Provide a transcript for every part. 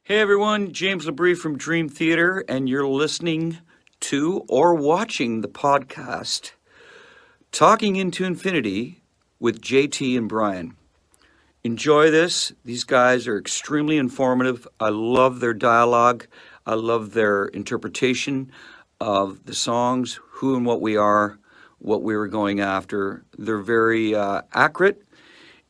Hey everyone, James Labrie from Dream Theater, and you're listening to or watching the podcast Talking Into Infinity with JT and Brian. Enjoy this. These guys are extremely informative. I love their dialogue. I love their interpretation of the songs, who and what we are, what we were going after. They're very accurate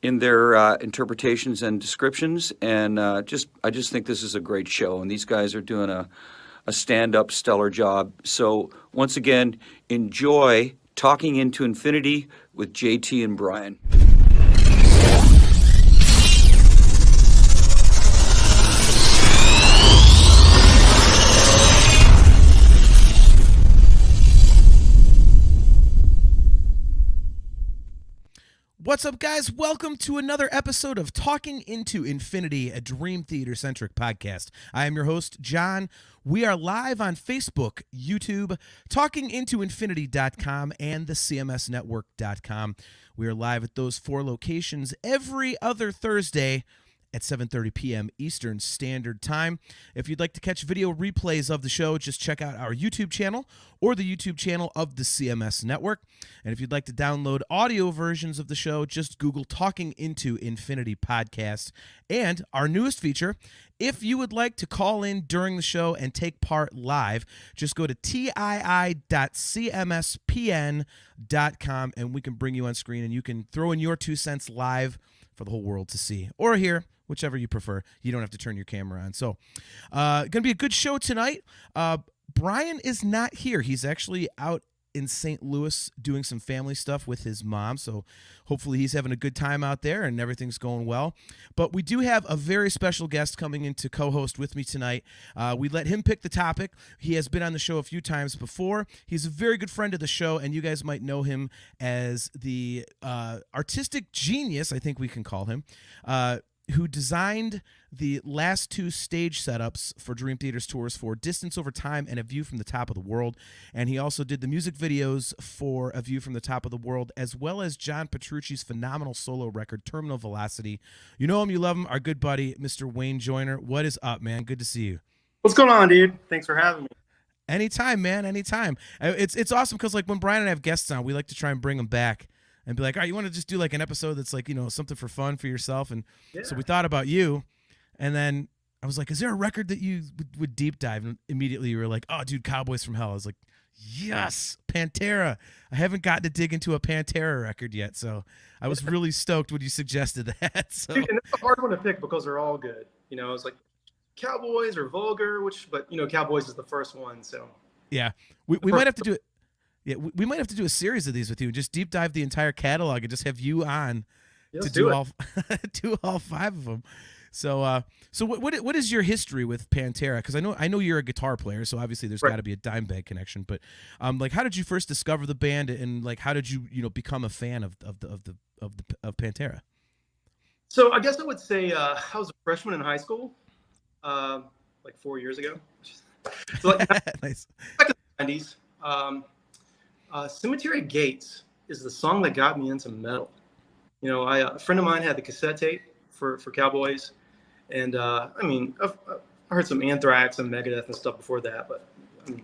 in their interpretations and descriptions, and I just think this is a great show, and these guys are doing a stand-up stellar job. So once again, enjoy Talking Into Infinity with JT and Brian. What's up, guys? Welcome to another episode of Talking Into Infinity, a Dream Theater-centric podcast. I am your host, John. We are live on Facebook, YouTube, talkingintoinfinity.com, and the cmsnetwork.com. We are live at those four locations every other Thursday at 7:30 p.m. Eastern Standard Time. If you'd like to catch video replays of the show, just check out our YouTube channel or the YouTube channel of the CMS Network. And if you'd like to download audio versions of the show, just Google Talking Into Infinity Podcast. And our newest feature, if you would like to call in during the show and take part live, just go to tii.cmspn.com and we can bring you on screen and you can throw in your 2 cents live for the whole world to see or hear, whichever you prefer. You don't have to turn your camera on. So, going to be a good show tonight. Brian is not here. He's actually out in St. Louis doing some family stuff with his mom. So hopefully he's having a good time out there and everything's going well. But we do have a very special guest coming in to co-host with me tonight. We let him pick the topic. He has been on the show a few times before. He's a very good friend of the show, and you guys might know him as the artistic genius, I think we can call him, who designed the last 2 stage setups for Dream Theater's tours for Distance Over Time and A View from the Top of the World. And he also did the music videos for A View from the Top of the World, as well as John Petrucci's phenomenal solo record, Terminal Velocity. You know him, you love him, our good buddy, Mr. Wayne Joyner. What is up, man? Good to see you. What's going on, dude? Thanks for having me. Anytime, man, anytime. It's awesome because, like, when Brian and I have guests on, we like to try and bring them back and be like, all right, you want to just do like an episode that's like, you know, something for fun for yourself. And so we thought about you. And then I was like, is there a record that you would deep dive? And immediately you were like, oh, dude, Cowboys From Hell. I was like, yes, Pantera. I haven't gotten to dig into a Pantera record yet. So I was really stoked when you suggested that. So. Dude, and it's a hard one to pick because they're all good. You know, it's like Cowboys or Vulgar, but, you know, Cowboys is the first one. So yeah, we might have to do it. Yeah, we might have to do a series of these with you. Just deep dive the entire catalog and just have you on to do all do all 5 of them. So, what is your history with Pantera? Because I know you're a guitar player, so obviously there's got to be a dime-bag connection. But, like, how did you first discover the band, and like, how did you become a fan of Pantera? So I guess I would say I was a freshman in high school, like 4 years ago. So like, nice. Back in the 90s. Cemetery Gates is the song that got me into metal. You know, a friend of mine had the cassette tape for Cowboys, and I mean, I heard some Anthrax and Megadeth and stuff before that, but I mean,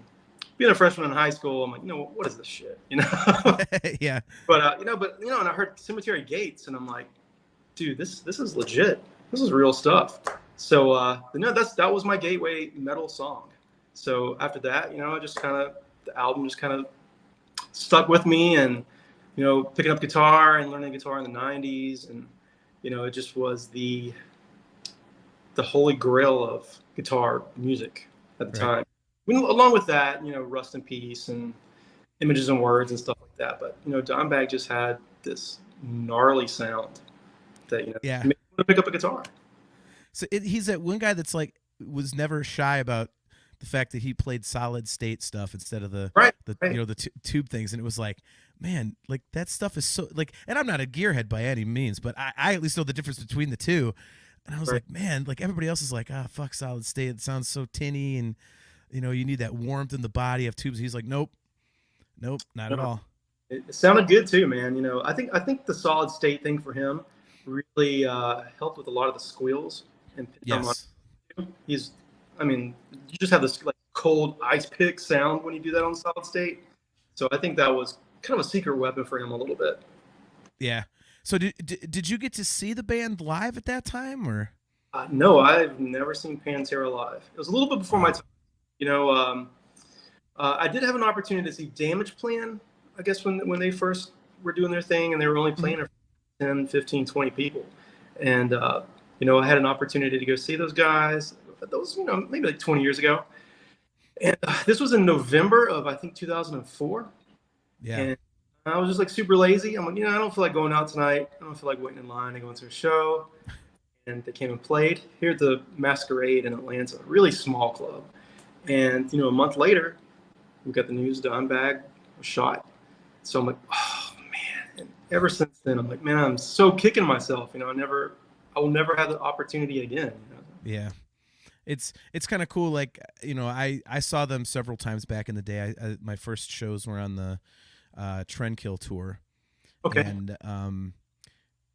being a freshman in high school, I'm like, you know, what is this shit? You know? Yeah. But and I heard Cemetery Gates, and I'm like, dude, this is legit. This is real stuff. So that was my gateway metal song. So after that, you know, the album just kind of stuck with me, and you know, picking up guitar and learning guitar in the 90s, and you know, it just was the holy grail of guitar music at the time. I mean, along with that, you know, Rust in Peace and Images and Words and stuff like that. But you know, Dimebag just had this gnarly sound that, you know, made me want to pick up a guitar. So he's that one guy that's like was never shy about the fact that he played solid state stuff instead of the you know, the tube things, and it was like, man, like that stuff is so like, and I'm not a gearhead by any means, but I at least know the difference between the two, and I was like, man, like everybody else is like, fuck solid state, it sounds so tinny, and you know, you need that warmth in the body of tubes. He's like, nope, not at all. It sounded good too, man. You know, I think the solid state thing for him really helped with a lot of the squeals and He's, I mean, you just have this like cold ice pick sound when you do that on solid state. So I think that was kind of a secret weapon for him a little bit. Yeah. So did you get to see the band live at that time, or? No, I've never seen Pantera live. It was a little bit before my time. You know, I did have an opportunity to see Damage Plan, I guess, when they first were doing their thing, and they were only playing for 10, 15, 20 people. And, you know, I had an opportunity to go see those guys. That was, you know, maybe like 20 years ago. And this was in November of, I think, 2004. Yeah. And I was just like super lazy. I'm like, you know, I don't feel like going out tonight. I don't feel like waiting in line and going to a show. And they came and played here at the Masquerade in Atlanta, a really small club. And, you know, a month later, we got the news Dimebag was shot. So I'm like, oh, man. And ever since then, I'm like, man, I'm so kicking myself. You know, I will never have the opportunity again. You know? Yeah. It's kind of cool. Like, you know, I saw them several times back in the day. My first shows were on the Trendkill tour. Okay. And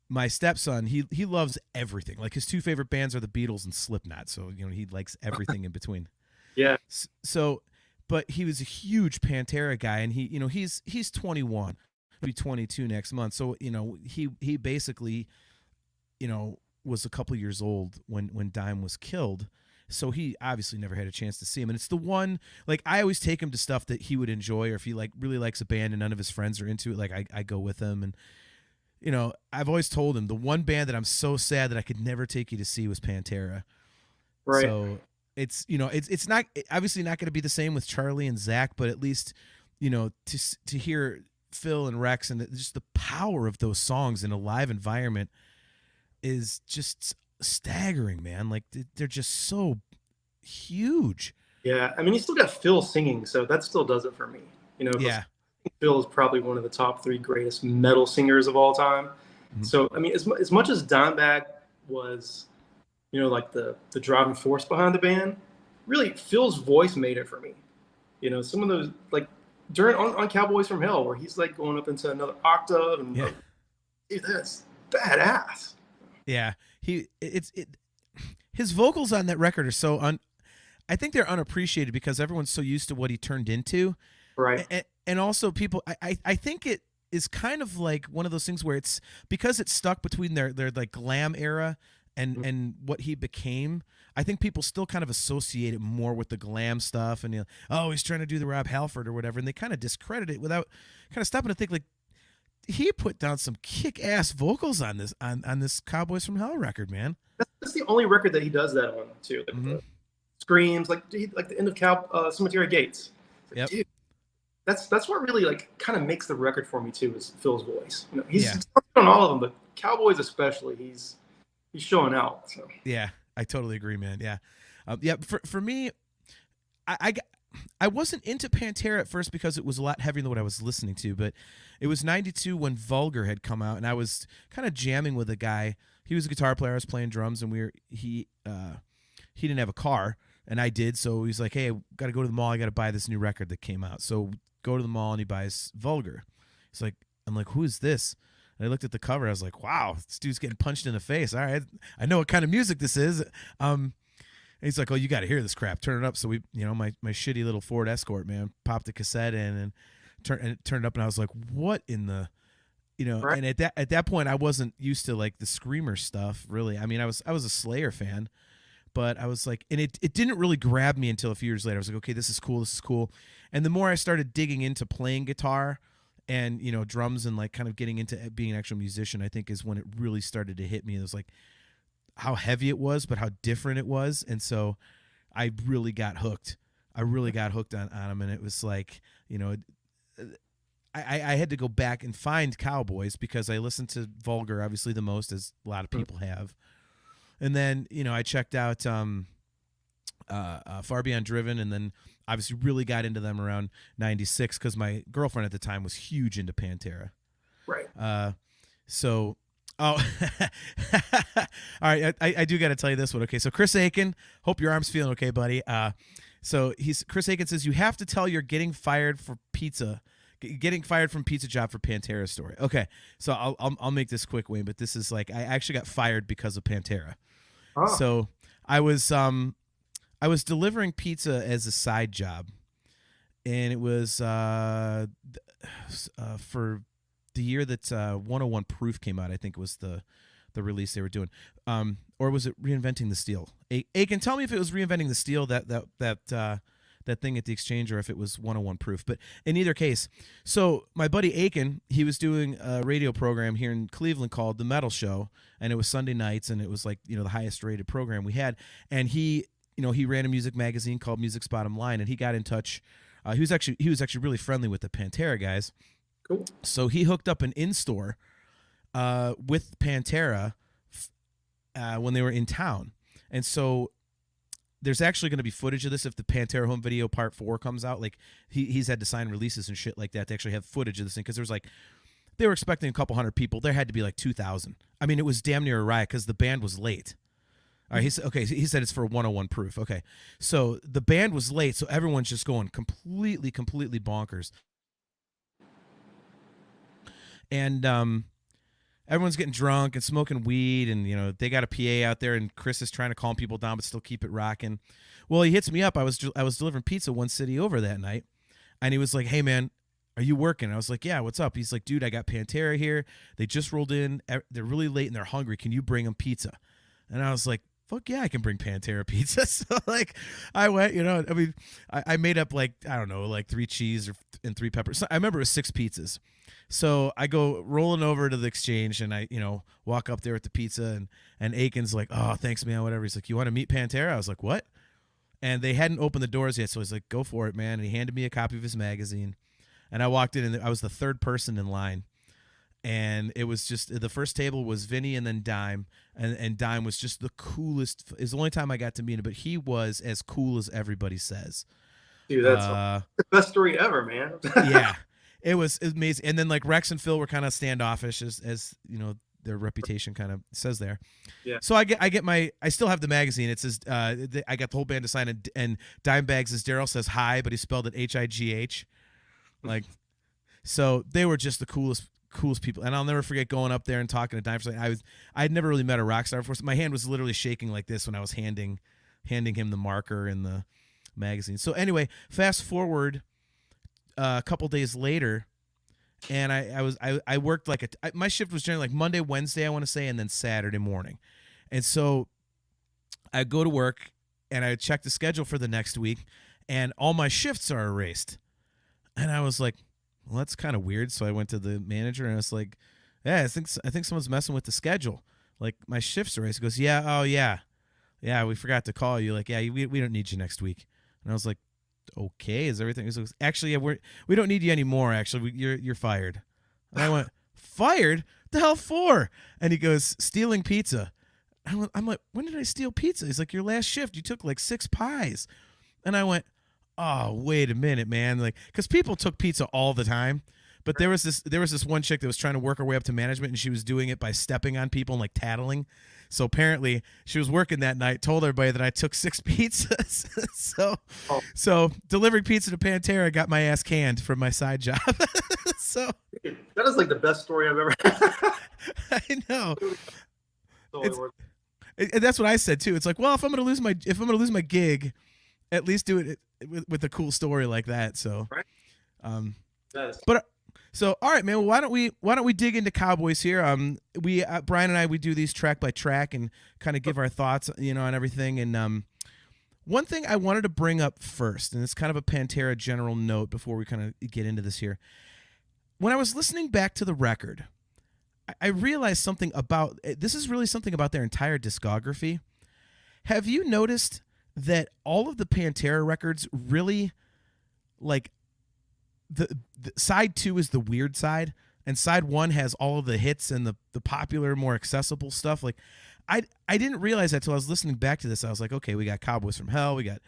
my stepson, he loves everything. Like, his two favorite bands are the Beatles and Slipknot. So, you know, he likes everything in between. Yeah. So, but he was a huge Pantera guy, and he, you know, he's 21, he'll be 22 next month. So, you know, he basically, you know, was a couple years old when Dime was killed. So he obviously never had a chance to see him. And it's the one, like, I always take him to stuff that he would enjoy, or if he like really likes a band and none of his friends are into it, like I go with him. And, you know, I've always told him the one band that I'm so sad that I could never take you to see was Pantera. Right. So it's, you know, it's not obviously not going to be the same with Charlie and Zach, but at least, you know, to hear Phil and Rex and just the power of those songs in a live environment is just staggering, man. Like, they're just so huge. Yeah. I mean, you still got Phil singing, so that still does it for me. You know, Yeah. Phil is probably one of the top 3 greatest metal singers of all time. Mm-hmm. So, I mean, as much as Dimebag was, you know, like the driving force behind the band, really Phil's voice made it for me. You know, some of those, like during on Cowboys From Hell, where he's like going up into another octave, and yeah. Dude, that's badass. Yeah, his vocals on that record are so I think they're unappreciated because everyone's so used to what he turned into. Right. And also people, I think it is kind of like one of those things where it's because it's stuck between their like glam era and what he became. I think people still kind of associate it more with the glam stuff, and, you know, oh, he's trying to do the Rob Halford or whatever, and they kind of discredit it without kind of stopping to think, like, he put down some kick-ass vocals on this Cowboys From Hell record, man. That's the only record that he does that on too. Like the screams, like the end of Cemetery Gates. Like, yep. Dude, that's what really like kind of makes the record for me too, is Phil's voice. You know, he's on all of them, but Cowboys especially, he's showing out. So yeah, I totally agree, man. Yeah, yeah. For me, I wasn't into Pantera at first because it was a lot heavier than what I was listening to, but it was 92 when Vulgar had come out, and I was kind of jamming with a guy. He was a guitar player, I was playing drums, and he didn't have a car, and I did, so he's like, hey, I got to go to the mall, I got to buy this new record that came out. So go to the mall, and he buys Vulgar. He's like, I'm like, who is this? And I looked at the cover, I was like, wow, this dude's getting punched in the face. All right, I know what kind of music this is. And he's like, oh, you got to hear this crap. Turn it up. So we, you know, my shitty little Ford Escort, man, popped the cassette in and turned it up. And I was like, what in the, you know, right. And at that point, I wasn't used to like the screamer stuff, really. I mean, I was a Slayer fan, but I was like, and it didn't really grab me until a few years later. I was like, okay, this is cool. This is cool. And the more I started digging into playing guitar and, you know, drums and like kind of getting into being an actual musician, I think is when it really started to hit me. It was like, how heavy it was, but how different it was. And so I really got hooked. I really got hooked on them. And it was like, you know, I had to go back and find Cowboys because I listened to Vulgar, obviously the most, as a lot of people have. And then, you know, I checked out Far Beyond Driven, and then obviously really got into them around 96 because my girlfriend at the time was huge into Pantera. Right. So... Oh, all right. I do got to tell you this one. Okay, so Chris Aiken, hope your arm's feeling okay, buddy. So Chris Aiken says you have to tell your getting fired from pizza job for Pantera story. Okay, so I'll make this quick, Wayne. But this is like I actually got fired because of Pantera. Oh. So I was delivering pizza as a side job, and it was for the year that 101 Proof came out. I think it was the release they were doing, or was it Reinventing the Steel? Aiken, tell me if it was Reinventing the Steel, that thing at the Exchange, or if it was 101 Proof. But in either case, so my buddy Aiken, he was doing a radio program here in Cleveland called The Metal Show, and it was Sunday nights, and it was like, the highest rated program we had. And he ran a music magazine called Music's Bottom Line, and he got in touch. He was actually really friendly with the Pantera guys. Cool. So he hooked up an in-store with Pantera when they were in town. And so there's actually going to be footage of this if the Pantera Home Video Part 4 comes out. Like he's had to sign releases and shit like that to actually have footage of this thing, because there's like, they were expecting a couple hundred people. There had to be like 2,000. I mean, it was damn near a riot because the band was late. All right, he said it's for 101 Proof. Okay, so the band was late, so everyone's just going completely bonkers. And everyone's getting drunk and smoking weed, and they got a PA out there, and Chris is trying to calm people down but still keep it rocking. Well, he hits me up. I was delivering pizza one city over that night, and he was like, "Hey man, are you working?" I was like, "Yeah, what's up?" He's like, "Dude, I got Pantera here. They just rolled in. They're really late and they're hungry. Can you bring them pizza?" And I was like, "Fuck yeah, I can bring Pantera pizza." So like, I went, I made up like, I don't know, like 3 cheese and 3 peppers. So I remember it was 6 pizzas. So I go rolling over to the Exchange, and I, walk up there with the pizza, and Aiken's like, "Oh, thanks, man," whatever. He's like, "You want to meet Pantera?" I was like, "What?" And they hadn't opened the doors yet, so he's like, "Go for it, man." And he handed me a copy of his magazine, and I walked in, and I was the 3rd person in line. And it was just, the first table was Vinny and then Dime, and Dime was just the coolest. It's the only time I got to meet him, but he was as cool as everybody says. Dude, that's the best story ever, man. Yeah, it was amazing. And then like Rex and Phil were kind of standoffish, as their reputation kind of says there. Yeah. So I still have the magazine. It says I got the whole band to sign it, and Dime Bags, as Daryl says, hi, but he spelled it HIGH. Like, so they were just the coolest people, and I'll never forget going up there and talking to Dime. I'd never really met a rock star before. So my hand was literally shaking like this when I was handing him the marker and the magazine. So anyway, fast forward a couple days later, and I worked like my shift was generally like Monday, Wednesday, I want to say, and then Saturday morning. And so I go to work and I check the schedule for the next week, and all my shifts are erased. And I was like, well, that's kind of weird. So I went to the manager and I was like, "Yeah, I think someone's messing with the schedule. Like, my shifts are erased." He goes, "Yeah, oh yeah, we forgot to call you. Like, yeah, we don't need you next week." And I was like, "Okay, is everything?" He goes, "Actually, yeah, we don't need you anymore. Actually, you're fired." And I went, "Fired? The hell for?" And he goes, "Stealing pizza." I'm like, "When did I steal pizza?" He's like, "Your last shift, you took like 6 pies." And I went, "Oh, wait a minute, man!" Like, because people took pizza all the time, but there was this one chick that was trying to work her way up to management, and she was doing it by stepping on people and like tattling. So apparently, she was working that night, told everybody that I took 6 pizzas. So delivering pizza to Pantera got my ass canned from my side job. So that is like the best story I've ever had. I know. And that's what I said too. It's like, well, if I'm gonna lose my gig, at least do it with a cool story like that. So, right. But so, all right, man. Well, why don't we dig into Cowboys here? Brian and I, we do these track by track and kind of give our thoughts, on everything. And one thing I wanted to bring up first, and it's kind of a Pantera general note before we kind of get into this here. When I was listening back to the record, I realized something about this is really something about their entire discography. Have you noticed that all of the Pantera records really, like, the side 2 is the weird side, and side 1 has all of the hits and the popular, more accessible stuff? Like, I didn't realize that till I was listening back to this. I was like, okay, we got Cowboys From Hell, we got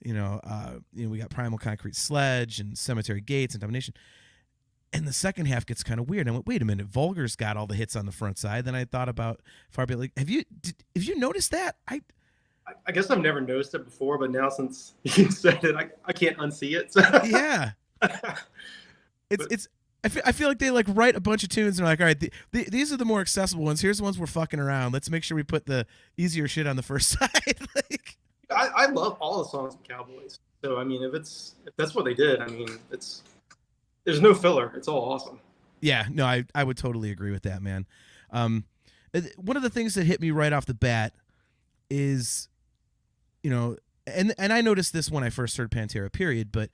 we got Primal Concrete Sledge and Cemetery Gates and Domination. And the second half gets kind of weird. I went, wait a minute, Vulgar's got all the hits on the front side. Then I thought about Far-Beyond. Like, have you noticed that? I guess I've never noticed it before, but now since you said it, I can't unsee it. So. Yeah. It's I feel like they like write a bunch of tunes and they're like, all right, these are the more accessible ones. Here's the ones we're fucking around. Let's make sure we put the easier shit on the first side. Like, I love all the songs of Cowboys. So I mean, if that's what they did, I mean, there's no filler. It's all awesome. yeah, no, I would totally agree with that, man. One of the things that hit me right off the bat is, you know, and I noticed this when I first heard Pantera, period, but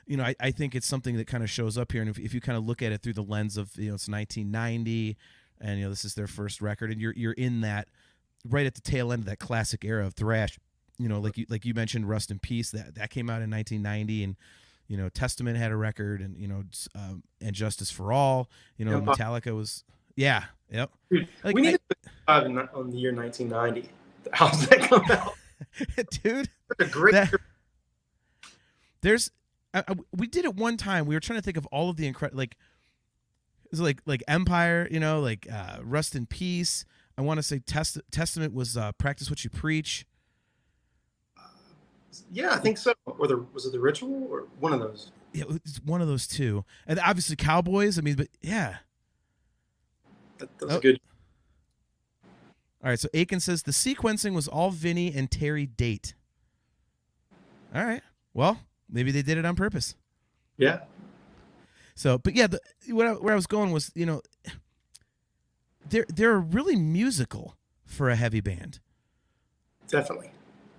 you know, I think it's something that kind of shows up here. And if you kind of look at it through the lens of, you know, it's 1990 and, you know, this is their first record and you're in that right at the tail end of that classic era of thrash, you know, like you mentioned, Rust in Peace, that came out in 1990 and, you know, Testament had a record and, you know, and Justice for All, you know, Metallica was, yeah. Yep. Dude, like, we need to put on the year 1990. How's that come out? Dude, Such a great. There's, we did it one time. We were trying to think of all of the incredible, like, it was like Empire, you know, like Rust in Peace. I want to say Testament was Practice What You Preach. Yeah, I think so. Or was it The Ritual or one of those? Yeah, it's one of those two. And obviously Cowboys. I mean, but yeah. That's good. All right, so Aiken says the sequencing was all Vinny and Terry Date. All right. Well, maybe they did it on purpose. Yeah. So, but yeah, where I was going was, you know, they're really musical for a heavy band. Definitely.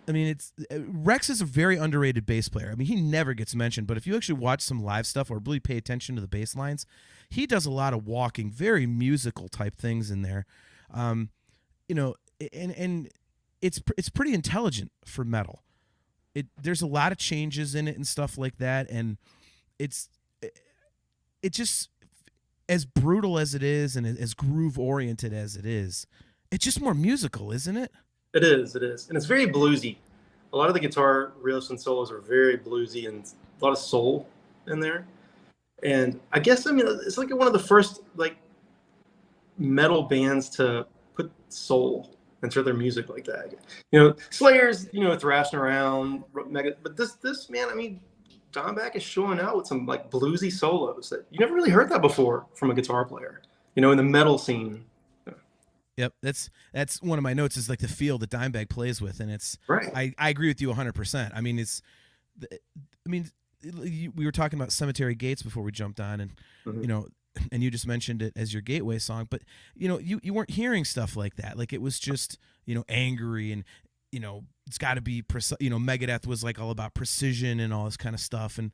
I mean, Rex is a very underrated bass player. I mean, he never gets mentioned, but if you actually watch some live stuff or really pay attention to the bass lines, he does a lot of walking, very musical type things in there. You know, and it's pretty intelligent for metal. There's a lot of changes in it and stuff like that, and it just, as brutal as it is and as groove oriented as it is, it's just more musical, isn't it? It is, and it's very bluesy. A lot of the guitar riffs and solos are very bluesy and a lot of soul in there. And I guess, I mean, it's like one of the first like metal bands to put soul into their music like that. You know, Slayer's, you know, thrashing around, but this man, I mean, Dimebag is showing out with some like bluesy solos that you never really heard that before from a guitar player, you know, in the metal scene. Yep, that's one of my notes is like the feel that Dimebag plays with, and it's right. I agree with you 100%. I mean, we were talking about Cemetery Gates before we jumped on, and you know, and you just mentioned it as your gateway song, but you know, you weren't hearing stuff like that. Like it was just, you know, angry and, you know, it's got to be you know, Megadeth was like all about precision and all this kind of stuff, and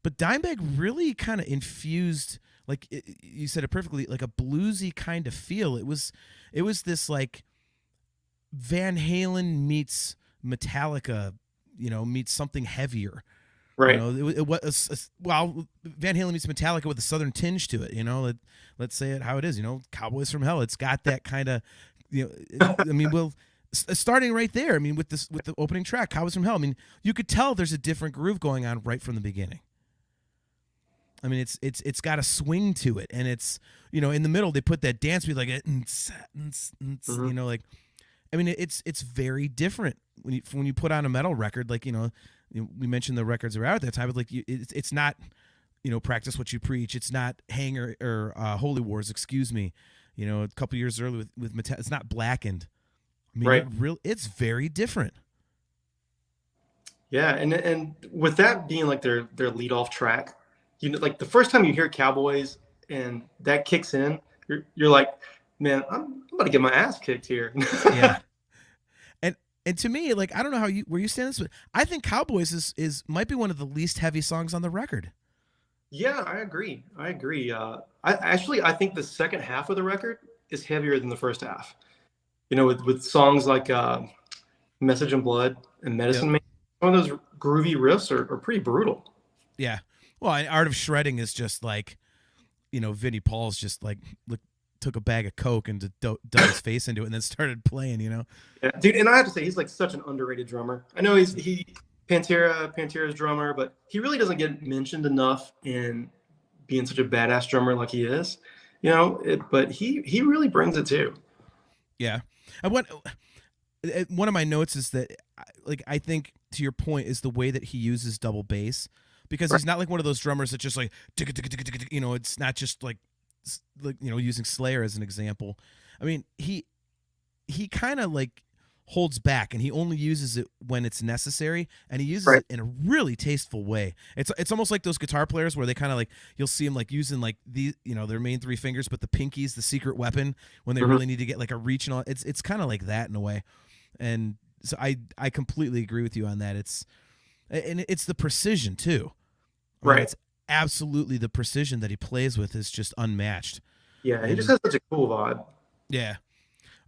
but Dimebag really kind of infused, like you said it perfectly, like a bluesy kind of feel. It was this like Van Halen meets Metallica, you know, meets something heavier. Right. You know, it was well, Van Halen meets Metallica with a southern tinge to it. You know, let's say it how it is. You know, Cowboys from Hell. It's got that kind of, you know. I mean, well, starting right there. I mean, with the opening track, Cowboys from Hell. I mean, you could tell there's a different groove going on right from the beginning. I mean, it's got a swing to it, and it's, you know, in the middle they put that dance beat like it, you know, like, I mean, it's very different when you put on a metal record, like, you know, we mentioned the records around at that time, but like it's not, you know, Practice What You Preach, it's not Hanger or Holy Wars, excuse me, you know, a couple years earlier with Metallica, it's not Blackened. I mean, right. It's very different. Yeah, and with that being like their lead off track. You know, like the first time you hear Cowboys and that kicks in, you're like, man, I'm about to get my ass kicked here. Yeah. And to me, like, I don't know where you stand this, but I think Cowboys might be one of the least heavy songs on the record. Yeah, I agree. I think the second half of the record is heavier than the first half. You know, with songs like Message in Blood and Medicine Man, some of those groovy riffs are pretty brutal. Yeah. Well, and Art of Shredding is just like, you know, Vinnie Paul's just like took a bag of Coke and dug his face into it and then started playing, you know? Yeah, dude, and I have to say, he's like such an underrated drummer. I know he's Pantera's drummer, but he really doesn't get mentioned enough in being such a badass drummer like he is, you know, but he really brings it too. Yeah. One of my notes is that, like, I think to your point is the way that he uses double bass. because he's not like one of those drummers that just like, it's not just like using Slayer as an example. I mean, he kind of like holds back, and he only uses it when it's necessary, and he uses it in a really tasteful way. It's almost like those guitar players where they kind of like, you'll see them like using like these, their main three fingers, but the pinky's the secret weapon when they really need to get like a reach and all. It's kind of like that in a way. And so I completely agree with you on that. It's the precision too. Right. It's absolutely the precision that he plays with is just unmatched. Yeah, he just has such a cool vibe. Yeah.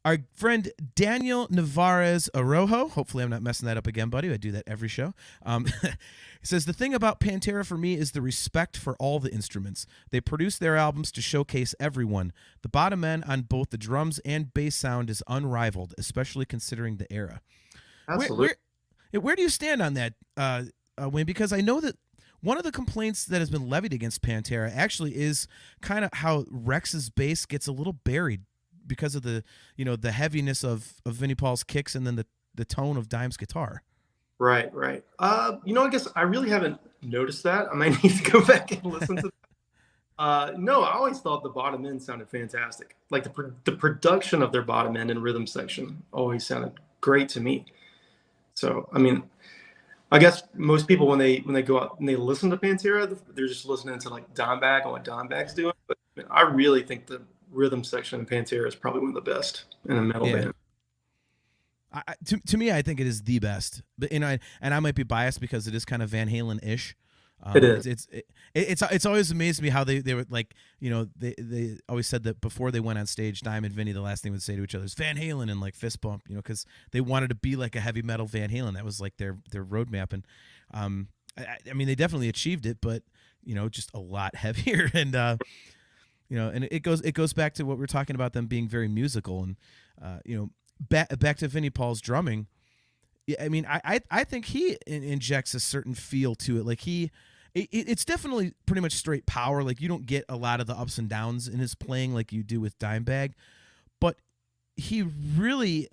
Our friend Daniel Navarez Arojo, hopefully I'm not messing that up again, buddy. I do that every show. He says, the thing about Pantera for me is the respect for all the instruments. They produce their albums to showcase everyone. The bottom end on both the drums and bass sound is unrivaled, especially considering the era. Absolutely. Where do you stand on that, Wayne? Because I know that one of the complaints that has been levied against Pantera actually is kind of how Rex's bass gets a little buried because of the heaviness of Vinnie Paul's kicks and then the tone of Dime's guitar. Right. I guess I really haven't noticed that. I might need to go back and listen to that. No, I always thought the bottom end sounded fantastic. Like the production of their bottom end and rhythm section always sounded great to me. So, I mean, I guess most people when they go out and they listen to Pantera, they're just listening to like Dimebag and what Dimebag's doing. But I really think the rhythm section of Pantera is probably one of the best in a metal band. To me, I think it is the best. But and I might be biased because it is kind of Van Halen-ish. It is. It's always amazed me how they were like, they always said that before they went on stage, Dime and Vinny, the last thing they would say to each other is Van Halen and like fist bump, because they wanted to be like a heavy metal Van Halen. That was like their roadmap. And I mean, they definitely achieved it, but just a lot heavier. And and it goes back to what we're talking about, them being very musical. And back to Vinnie Paul's drumming. I mean, I think he injects a certain feel to it. Like it's definitely pretty much straight power. Like you don't get a lot of the ups and downs in his playing like you do with Dimebag, but he really,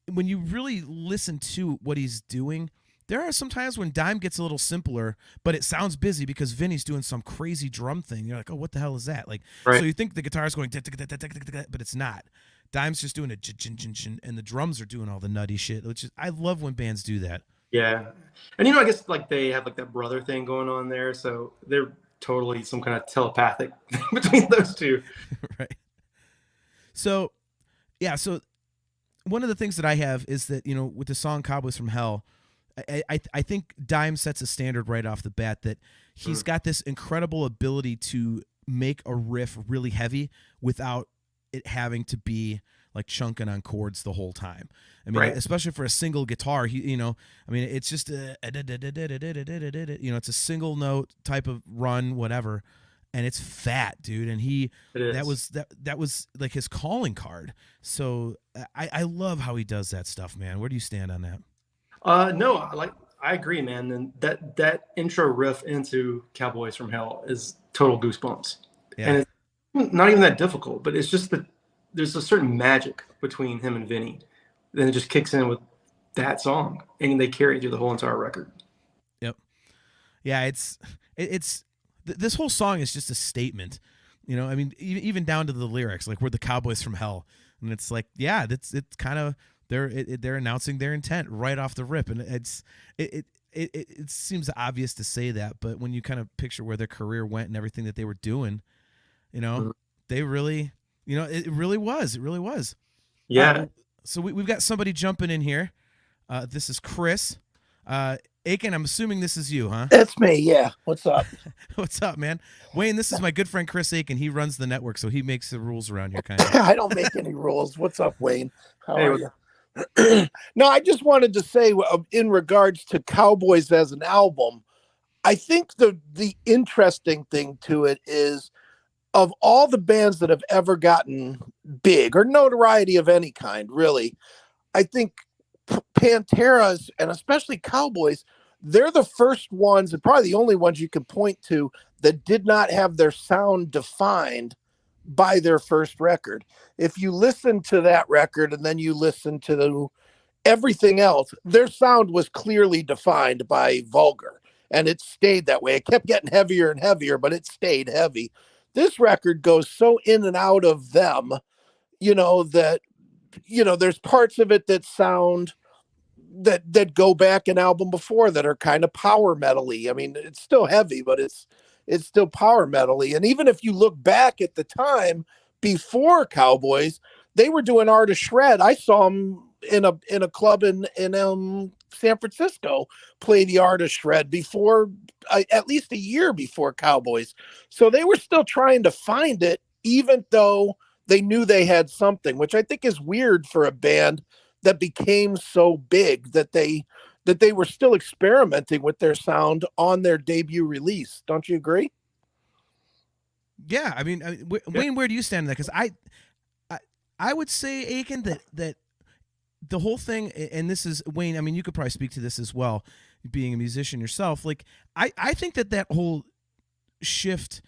when you really listen to what he's doing, there are some times when Dime gets a little simpler, but it sounds busy because Vinny's doing some crazy drum thing. You're like, oh, what the hell is that? Like, so you think the guitar is going, but it's not. Dime's just doing a and the drums are doing all the nutty shit, which is, I love when bands do that. Yeah. And I guess like they have like that brother thing going on there, so they're totally some kind of telepathic between those two. Right. So one of the things that I have is that, with the song Cowboys From Hell, I think Dime sets a standard right off the bat that he's got this incredible ability to make a riff really heavy without it having to be like chunking on chords the whole time. I mean, especially for a single guitar, it's just it's a single note type of run, whatever, and it's fat, dude. And that was like his calling card. So I love how he does that stuff, man. Where do you stand on that? No, I agree, man. And that intro riff into Cowboys From Hell is total goosebumps. Yeah. And it's not even that difficult, but it's just that there's a certain magic between him and Vinny. Then it just kicks in with that song, and they carry it through the whole entire record. Yep. Yeah, it's this whole song is just a statement. I mean, even down to the lyrics, like we're the Cowboys from Hell, and it's like, yeah, it's kind of they're announcing their intent right off the rip, and it seems obvious to say that, but when you kind of picture where their career went and everything that they were doing, they really. It really was. Yeah. So we've got somebody jumping in here. This is Chris. Aiken, I'm assuming this is you, huh? That's me, yeah. What's up? What's up, man? Wayne, this is my good friend Chris Aiken. He runs the network, so he makes the rules around here, kind of. I don't make any rules. What's up, Wayne? How are you? No, I just wanted to say, in regards to Cowboys as an album, I think the interesting thing to it is, of all the bands that have ever gotten big or notoriety of any kind, really, I think Pantera's, and especially Cowboys, they're the first ones and probably the only ones you can point to that did not have their sound defined by their first record. If you listen to that record and then you listen to everything else, their sound was clearly defined by Vulgar. and it stayed that way. It kept getting heavier and heavier, but it stayed heavy. This record goes so in and out of them, that, there's parts of it that sound that go back an album before that are kind of power metal-y. I mean, it's still heavy, but it's still power metal-y. And even if you look back at the time before Cowboys, they were doing Art of Shred. I saw them in a club in San Francisco play the Art of Shred before, at least a year before Cowboys. So they were still trying to find it, even though they knew they had something, which I think is weird for a band that became so big that they were still experimenting with their sound on their debut release. Don't you agree? Yeah, I mean, Wayne, where do you stand on that? Because I would say, Aiken, that the whole thing, and this is Wayne. I mean, you could probably speak to this as well, being a musician yourself. Like, I think that whole shift,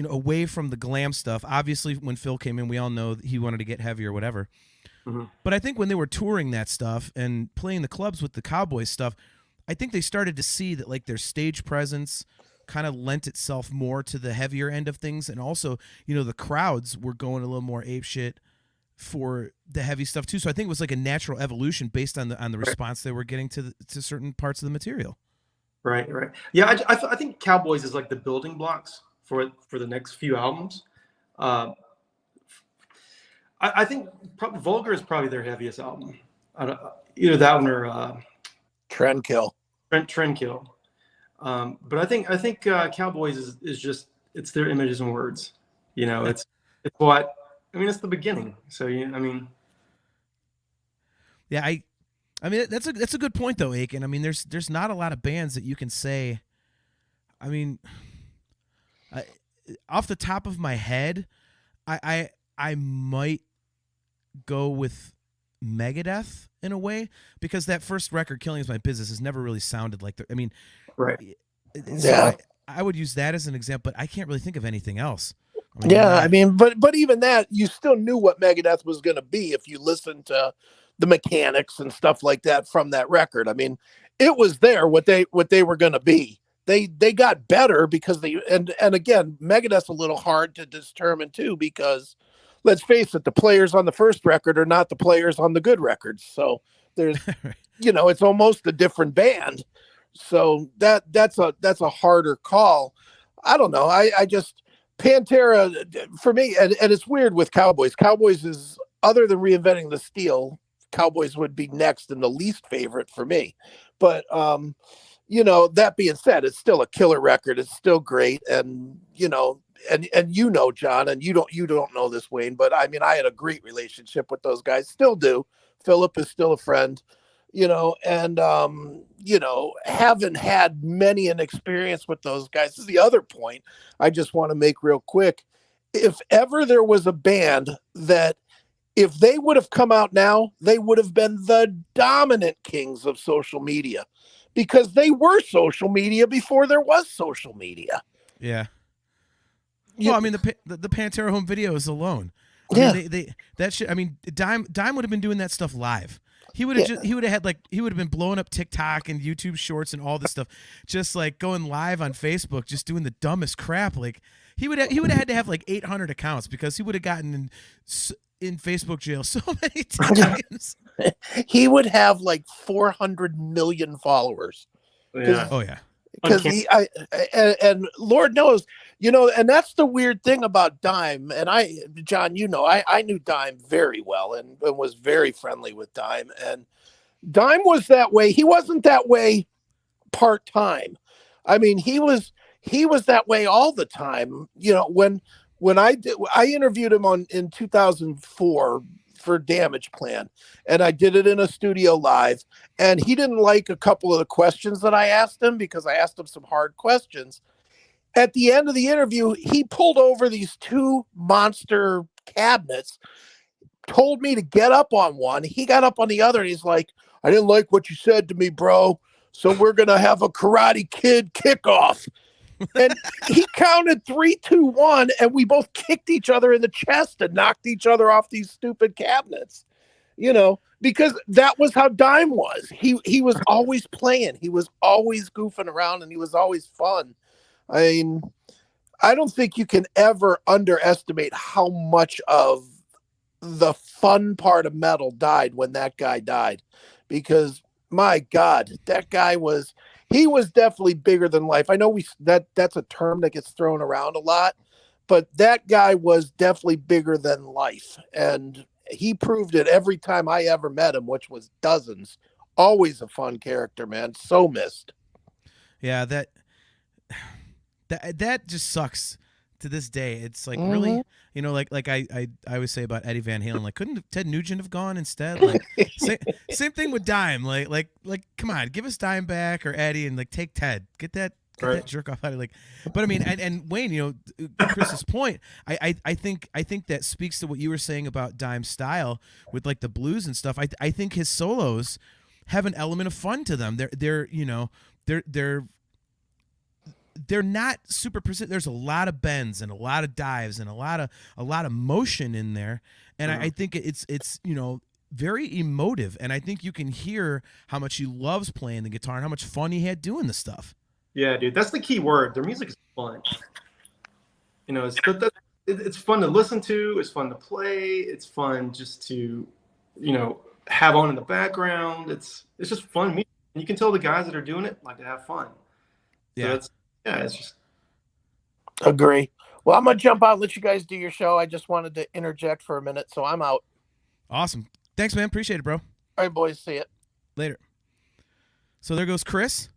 away from the glam stuff. Obviously, when Phil came in, we all know he wanted to get heavy or whatever. Mm-hmm. But I think when they were touring that stuff and playing the clubs with the Cowboys stuff, I think they started to see that like their stage presence kind of lent itself more to the heavier end of things, and also, the crowds were going a little more apeshit for the heavy stuff too. So I think it was like a natural evolution based on the response they were getting to certain parts of the material. Right. Yeah, I think Cowboys is like the building blocks for the next few albums. I think Vulgar is probably their heaviest album. Either that one or Trendkill. Trendkill. But I think Cowboys is just, it's their images and words. It's what, I mean, it's the beginning. So I mean. Yeah, I mean that's a good point though, Aiken. I mean, there's not a lot of bands that you can say. I mean, off the top of my head, I might go with Megadeth in a way, because that first record, Killing Is My Business, has never really sounded like I mean, right. So yeah. I would use that as an example, but I can't really think of anything else. I mean, but even that, you still knew what Megadeth was going to be if you listened to the mechanics and stuff like that from that record. I mean, it was there what they were going to be. They got better because and again, Megadeth's a little hard to determine too, because let's face it, the players on the first record are not the players on the good records. So there's, it's almost a different band. So that's a harder call. I don't know. I just, Pantera for me, and it's weird with Cowboys. Cowboys is, other than Reinventing the Steel, Cowboys would be next and the least favorite for me. But, that being said, it's still a killer record. It's still great. And, and John, and you don't know this, Wayne, but I mean, I had a great relationship with those guys, still do. Philip is still a friend, and, haven't had many an experience with those guys. This is the other point I just want to make real quick. If ever there was a band that, if they would have come out now, they would have been the dominant kings of social media, because they were social media before there was social media. Yeah. Well, I mean, the Pantera home videos alone. I mean, they that shit. I mean, Dime would have been doing that stuff live. He would have he would have been blowing up TikTok and YouTube Shorts and all this stuff, just like going live on Facebook, just doing the dumbest crap. Like he would have had to have like 800 accounts, because he would have gotten in Facebook jail so many times. He would have like 400 million followers. Yeah. Oh yeah. Because and Lord knows, and that's the weird thing about Dime. And John, I knew Dime very well and was very friendly with Dime. And Dime was that way. He wasn't that way part-time. I mean, he was that way all the time. When I interviewed him in 2004 for Damage Plan, and I did it in a studio live, and he didn't like a couple of the questions that I asked him, because I asked him some hard questions. At the end of the interview, he pulled over these two monster cabinets, told me to get up on one. He got up on the other, and he's like, "I didn't like what you said to me, bro, so we're going to have a Karate Kid kickoff." And he counted 3, 2, 1, and we both kicked each other in the chest and knocked each other off these stupid cabinets. because that was how Dime was. He was always playing. He was always goofing around, and he was always fun. I mean, I don't think you can ever underestimate how much of the fun part of metal died when that guy died, because my God, that guy was definitely bigger than life. I know that's a term that gets thrown around a lot, but that guy was definitely bigger than life. And he proved it every time I ever met him, which was dozens. Always a fun character, man. So missed. Yeah, that just sucks to this day. It's like really, like I always say about Eddie Van Halen, like couldn't Ted Nugent have gone instead? Like same thing with Dime. Like come on, give us Dime back or Eddie and like take Ted. Get that jerk off out of like. But I mean, and Wayne, Chris's point, I think that speaks to what you were saying about Dime's style with like the blues and stuff. I think his solos have an element of fun to them. They're not super persistent. There's a lot of bends and a lot of dives and a lot of motion in there, and I think it's very emotive, and I think you can hear how much he loves playing the guitar and how much fun he had doing the stuff. Yeah, dude, that's the key word. Their music is fun. It's fun to listen to. It's fun to play. It's fun just to, have on in the background. It's just fun music, and you can tell the guys that are doing it like to have fun. Yeah. So it's just. Agree. Well, I'm going to jump out and let you guys do your show. I just wanted to interject for a minute, so I'm out. Awesome. Thanks, man. Appreciate it, bro. All right, boys. See it. Later. So there goes Chris.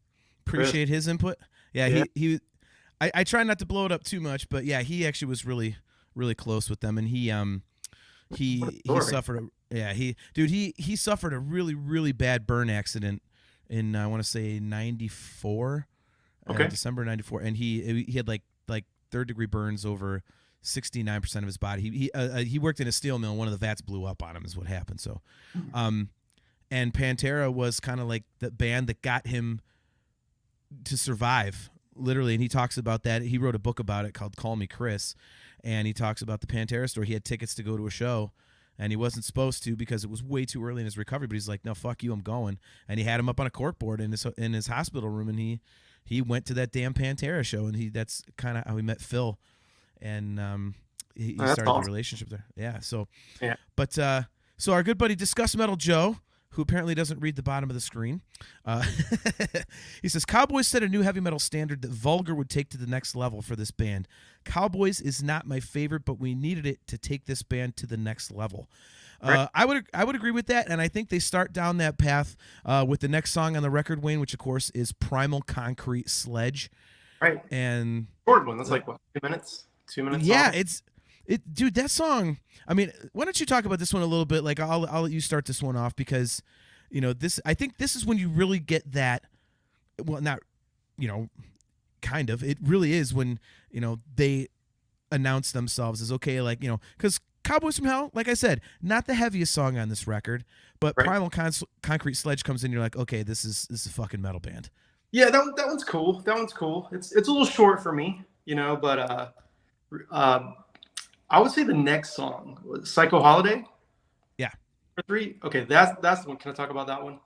Appreciate his input. Yeah. I try not to blow it up too much, but yeah, he actually was really, really close with them, and he suffered he suffered a really, really bad burn accident in I want to say 94. December 94, and he had like third-degree burns over 69% of his body. He worked in a steel mill, and one of the vats blew up on him is what happened. So and Pantera was kind of like the band that got him to survive, literally, and he talks about that. He wrote a book about it called Call Me Chris, and he talks about the Pantera story. He had tickets to go to a show, and he wasn't supposed to because it was way too early in his recovery, but he's like, no, fuck you, I'm going. And he had him up on a corkboard in his hospital room, and he went to that damn Pantera show, and that's kind of how he met Phil, and he started a relationship there. Yeah. So, yeah. But so our good buddy Discuss Metal Joe, who apparently doesn't read the bottom of the screen, he says Cowboys set a new heavy metal standard that Vulgar would take to the next level for this band. Cowboys is not my favorite, but we needed it to take this band to the next level. Right. I would agree with that, and I think they start down that path with the next song on the record, Wayne, which of course is Primal Concrete Sledge. Right. And short one. That's like what, 2 minutes? 2 minutes. Yeah, dude, that song. I mean, why don't you talk about this one a little bit? Like, I'll let you start this one off because, I think this is when you really get that. Well, not, kind of. It really is when they announce themselves as okay, like because Cowboys From Hell, like I said, not the heaviest song on this record, but right. Primal Concrete Sledge comes in. You're like, okay, this is a fucking metal band. Yeah, that one's cool. That one's cool. It's a little short for me, but I would say the next song, Psycho Holiday. Yeah. 3. Okay, that's the one. Can I talk about that one?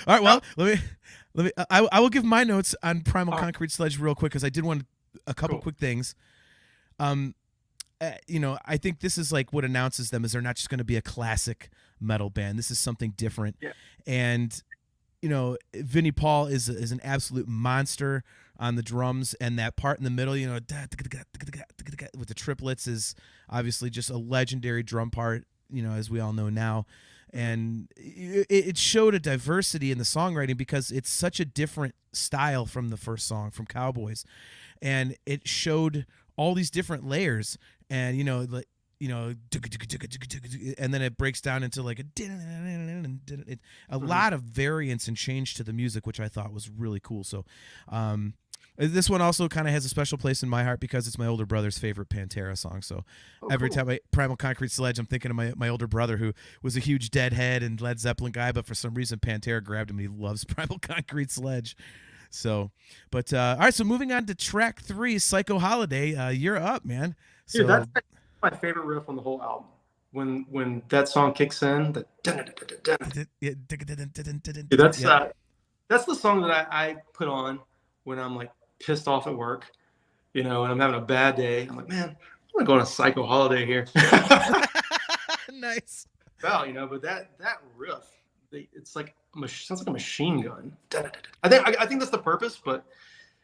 All right. Well, let me. I will give my notes on Primal Concrete Sledge real quick because I did want a couple quick things. I think this is like what announces them is they're not just going to be a classic metal band. This is something different. Yeah. And Vinnie Paul is an absolute monster on the drums, and that part in the middle, with the triplets is obviously just a legendary drum part, as we all know now. And it showed a diversity in the songwriting because it's such a different style from the first song from Cowboys. And it showed all these different layers, and and then it breaks down into like a lot of variance and change to the music, which I thought was really cool. So this one also kind of has a special place in my heart because it's my older brother's favorite Pantera song. So every time Primal Concrete Sledge, I'm thinking of my older brother who was a huge Deadhead and Led Zeppelin guy, but for some reason Pantera grabbed him and he loves Primal Concrete Sledge. So, but all right, so moving on to track 3, Psycho Holiday. You're up, man. So, Dude, that's my favorite riff on the whole album. when that song kicks in, the that's the song that I put on when I'm like pissed off at work, and I'm having a bad day. I'm like, man, I'm gonna go on a psycho holiday here. Nice. Well, but that riff, it's like sounds like a machine gun. I think that's the purpose, but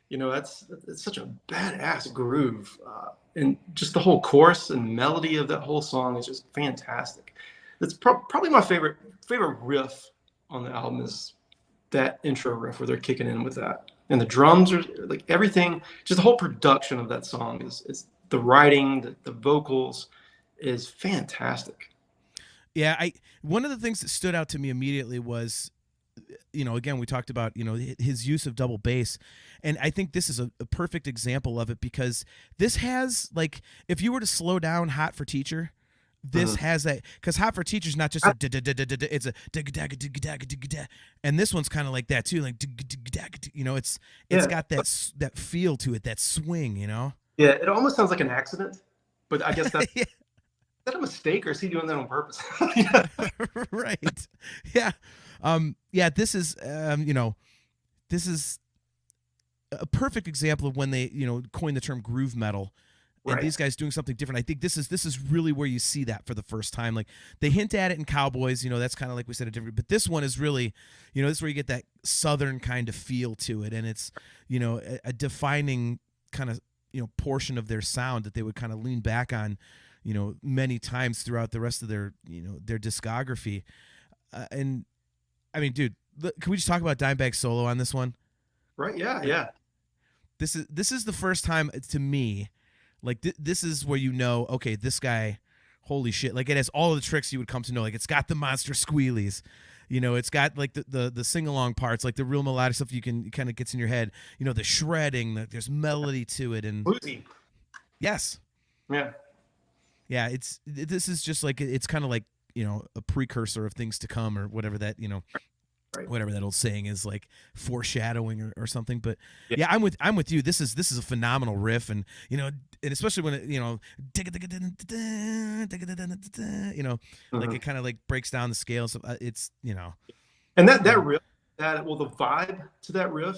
it's such a badass groove, and just the whole chorus and melody of that whole song is just fantastic. That's probably my favorite riff on the album is that intro riff where they're kicking in with that, and the drums are like everything. Just the whole production of that song is the writing, the vocals is fantastic. Yeah, one of the things that stood out to me immediately was, again, we talked about, his use of double bass. And I think this is a perfect example of it, because this has, like, if you were to slow down Hot for Teacher, this has that, because Hot for Teacher is not just it's a and this one's kind of like that too, like it's got that feel to it, that swing, Yeah, it almost sounds like an accident, but I guess that's is that a mistake, or is he doing that on purpose? Right. Yeah. This is this is a perfect example of when they coined the term groove metal, and right. These guys doing something different. I think this is really where you see that for the first time. Like, they hint at it in Cowboys, that's kind of like we said, a different, but this one is really, this is where you get that southern kind of feel to it, and it's a defining kind of portion of their sound that they would kind of lean back on many times throughout the rest of their their discography. And I mean, dude, can we just talk about Dimebag's solo on this one? Right. Yeah. This is the first time to me, like, this is where okay, this guy, holy shit, like, it has all of the tricks you would come to know. Like, it's got the monster squealies, it's got like the sing along parts, like the real melodic stuff you can kind of gets in your head, the shredding, there's melody to it, and bluesy. Yes. Yeah, this is just like, it's kind of like, a precursor of things to come, or whatever that, right. Whatever that old saying is, like foreshadowing or something. But yeah, I'm with you. This is a phenomenal riff, and and especially when it, like it kind of like breaks down the scale. So it's and that riff, the vibe to that riff,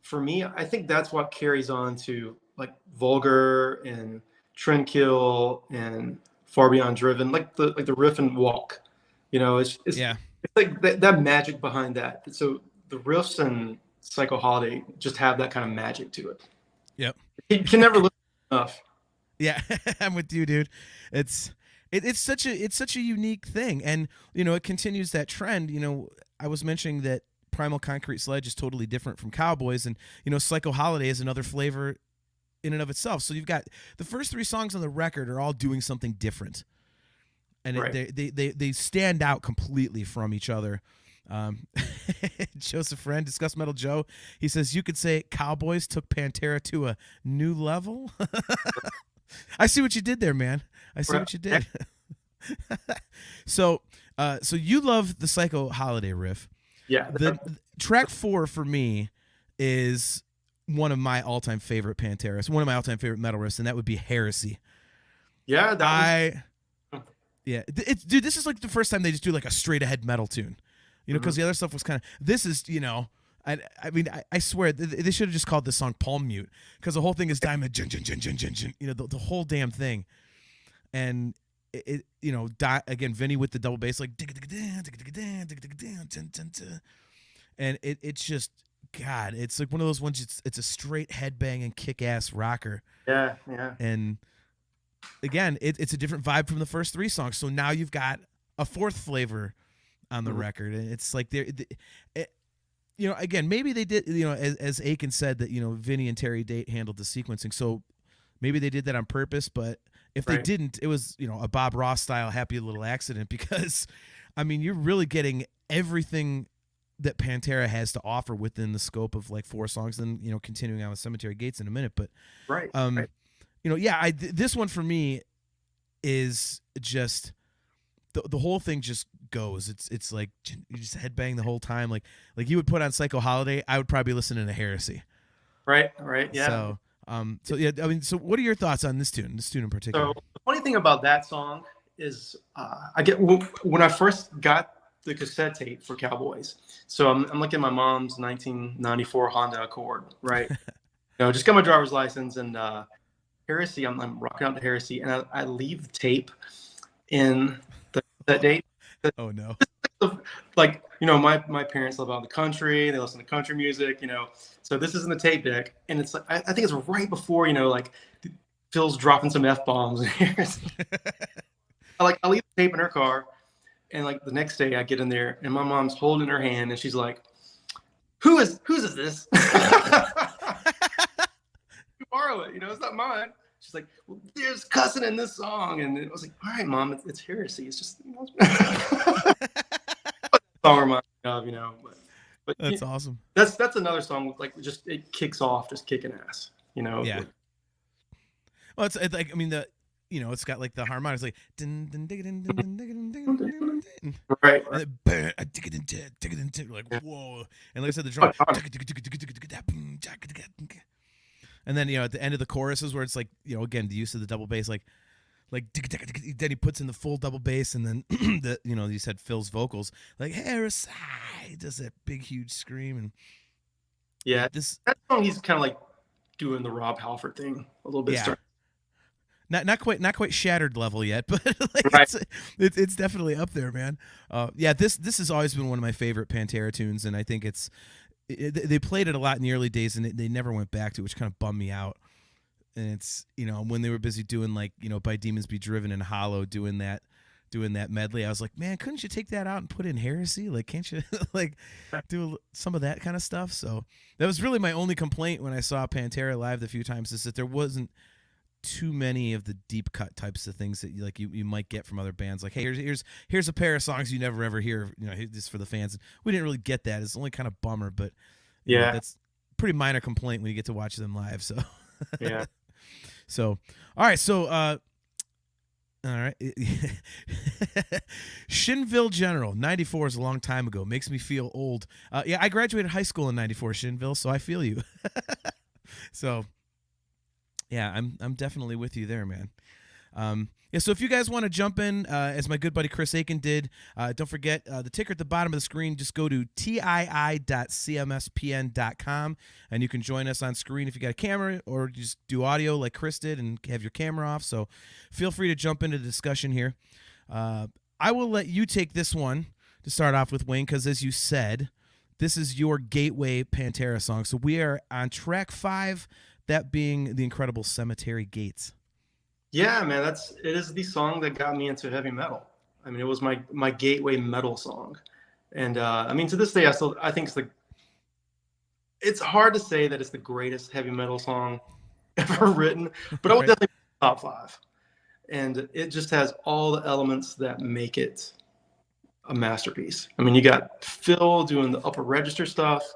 for me, I think that's what carries on to like Vulgar and Trendkill and Far Beyond Driven, like the riff and Walk, it's like that magic behind that. So the riffs and Psycho Holiday just have that kind of magic to it. Yep, you can never listen enough. Yeah, I'm with you, dude. It's such a unique thing, and it continues that trend. I was mentioning that Primal Concrete Sledge is totally different from Cowboys, and Psycho Holiday is another flavor in and of itself. So you've got the first 3 songs on the record are all doing something different, and right. they stand out completely from each other. Joseph Friend, Discuss Metal Joe, he says, you could say Cowboys took Pantera to a new level. I see what you did there, man. I see what you did. So you love the Psycho Holiday riff. Yeah. The track 4 for me is one of my all-time favorite Pantera. It's one of my all-time favorite metal riffs, and that would be Heresy. Yeah, dude, this is like the first time they just do like a straight-ahead metal tune, because the other stuff was kind of. This is, I mean, I swear they should have just called this song Palm Mute, because the whole thing is diamond, the whole damn thing, and it again, Vinny with the double bass, like, and it's just. God, it's like one of those ones. It's a straight headbanging kick-ass rocker. Yeah. And again, it's a different vibe from the first 3 songs. So now you've got a 4th flavor on the record, and it's like again, maybe they did. As Aiken said that Vinny and Terry Date handled the sequencing, so maybe they did that on purpose. But if they didn't, it was a Bob Ross style happy little accident, because I mean, you're really getting everything that Pantera has to offer within the scope of like 4 songs, and continuing on with Cemetery Gates in a minute. But right. This one for me is just the whole thing just goes. It's like you just headbang the whole time. Like you would put on Psycho Holiday, I would probably listen to Heresy. Right. Yeah. So yeah, I mean, so what are your thoughts on this tune in particular? So the funny thing about that song is when I first got the cassette tape for Cowboys. So I'm looking at my mom's 1994 Honda Accord, right? Just got my driver's license and Heresy. I'm rocking out to Heresy, and I leave the tape in the cassette tape. Oh no. Like, my parents live out in the country. They listen to country music, So this is in the tape deck, and it's like I think it's right before, like Phil's dropping some F-bombs. I leave the tape in her car, and like the next day I get in there, and my mom's holding her hand, and she's like, "Whose is this?" You borrow it, it's not mine. She's like, well, there's cussing in this song, and I was like, all right, Mom, it's Heresy. It's just song reminds me of, but that's awesome. That's another song like just it kicks off just kicking ass, Yeah. Well, it's like it's got like the harmonics like right. Like whoa, and like I said, the drum. And then at the end of the choruses where it's like again the use of the double bass like then he puts in the full double bass and then you said Phil's vocals like Heresy does that big huge scream and that song he's kind of like doing the Rob Halford thing a little bit. Yeah. Not quite shattered level yet, but like right. it's definitely up there, man. This has always been one of my favorite Pantera tunes, and I think they played it a lot in the early days, and they never went back to it, which kind of bummed me out. And it's when they were busy doing like By Demons Be Driven and Hollow doing that medley, I was like, man, couldn't you take that out and put in Heresy? Like, can't you like do some of that kind of stuff? So that was really my only complaint when I saw Pantera live the few times, is that there wasn't too many of the deep cut types of things that you might get from other bands. Like, hey, here's a pair of songs you never ever hear, just for the fans. We didn't really get that. It's only kind of bummer, but that's pretty minor complaint when you get to watch them live. So yeah. So all right, so all right. Shinville General, 94 is a long time ago. Makes me feel old. I graduated high school in 94, Shinville, so I feel you. So yeah, I'm definitely with you there, man. So if you guys want to jump in, as my good buddy Chris Aiken did, don't forget the ticker at the bottom of the screen. Just go to tii.cmspn.com, and you can join us on screen if you got a camera, or just do audio like Chris did and have your camera off. So feel free to jump into the discussion here. I will let you take this one to start off with, Wayne, because as you said, this is your gateway Pantera song. So we are on track 5. That being the incredible Cemetery Gates. Yeah, man, it is the song that got me into heavy metal. I mean, it was my gateway metal song, and to this day, I think it's hard to say that it's the greatest heavy metal song ever written, but I would definitely put top 5, and it just has all the elements that make it a masterpiece. I mean, you got Phil doing the upper register stuff.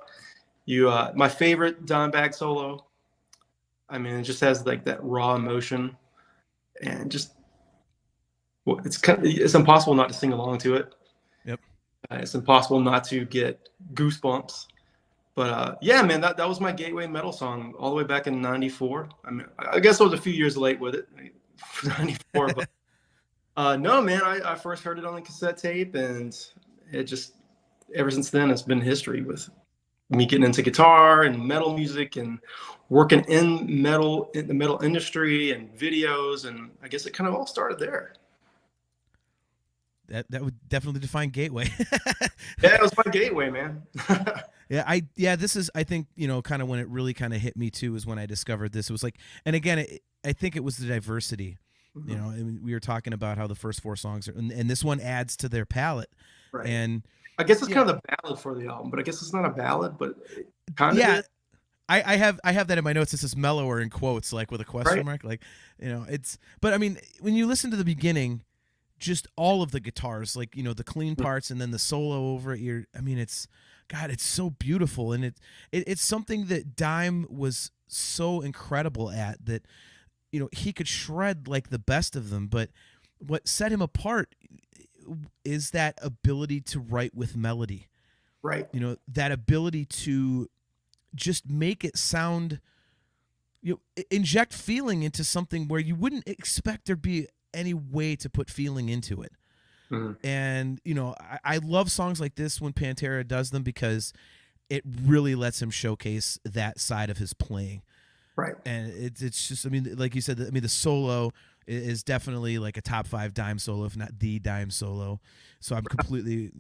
My favorite Dimebag solo. I mean, it just has like that raw emotion, and just it's impossible not to sing along to it. Yep. It's impossible not to get goosebumps. But yeah, man, that was my gateway metal song all the way back in '94. I mean, I guess I was a few years late with it, '94. But no, man, I first heard it on the cassette tape, and it just ever since then it's been history with me getting into guitar and metal music and working in the metal industry and videos, and I guess it kind of all started there. That would definitely define gateway. Yeah, it was my gateway, man. This is, I think, kind of when it really kind of hit me too, is when I discovered this. It was like, and again, I think it was the diversity. Mm-hmm. And we were talking about how the first 4 songs are, and this one adds to their palette. Right. And I guess it's kind of the ballad for the album, but I guess it's not a ballad, but it kind of is. I have that in my notes. This is mellower in quotes, like with a question mark, like it's. But I mean, when you listen to the beginning, just all of the guitars, like the clean parts, and then the solo over it. It's so beautiful, and it's something that Dime was so incredible at, that he could shred like the best of them. But what set him apart is that ability to write with melody, right? That ability to just make it sound, inject feeling into something where you wouldn't expect there'd be any way to put feeling into it. Mhm. And, you know, I love songs like this when Pantera does them because it really lets him showcase that side of his playing. Right. And it's just, I mean, like you said, I mean, the solo is definitely like a top 5 dime solo, if not the dime solo. So I'm completely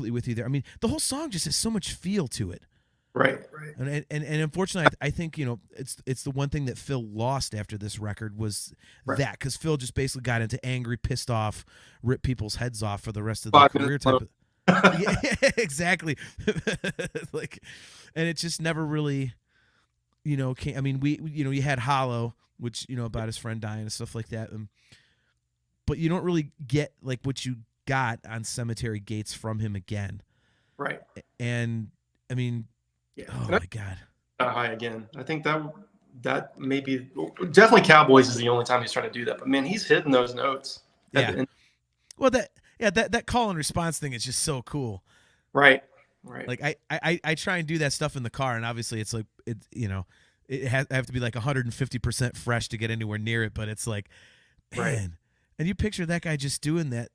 with you there. I mean, the whole song just has so much feel to it. Right. And unfortunately, I think, you know, it's the one thing that Phil lost after this record was that, because Phil just basically got into angry, pissed off, rip people's heads off for the rest of their career type of. Yeah, exactly. Like, and it just never really, you know, came. I mean, you had Hollow, which, you know, about his friend dying and stuff like that, but you don't really get like what you got on Cemetery Gates from him again. Right. And I mean, oh my God. High again. I think that maybe definitely Cowboys is the only time he's trying to do that. But man, he's hitting those notes. Yeah. Well, that call and response thing is just so cool. Right. Like I try and do that stuff in the car, and obviously it's like I have to be like 150% fresh to get anywhere near it. But it's like, man, Right. And you picture that guy just doing that.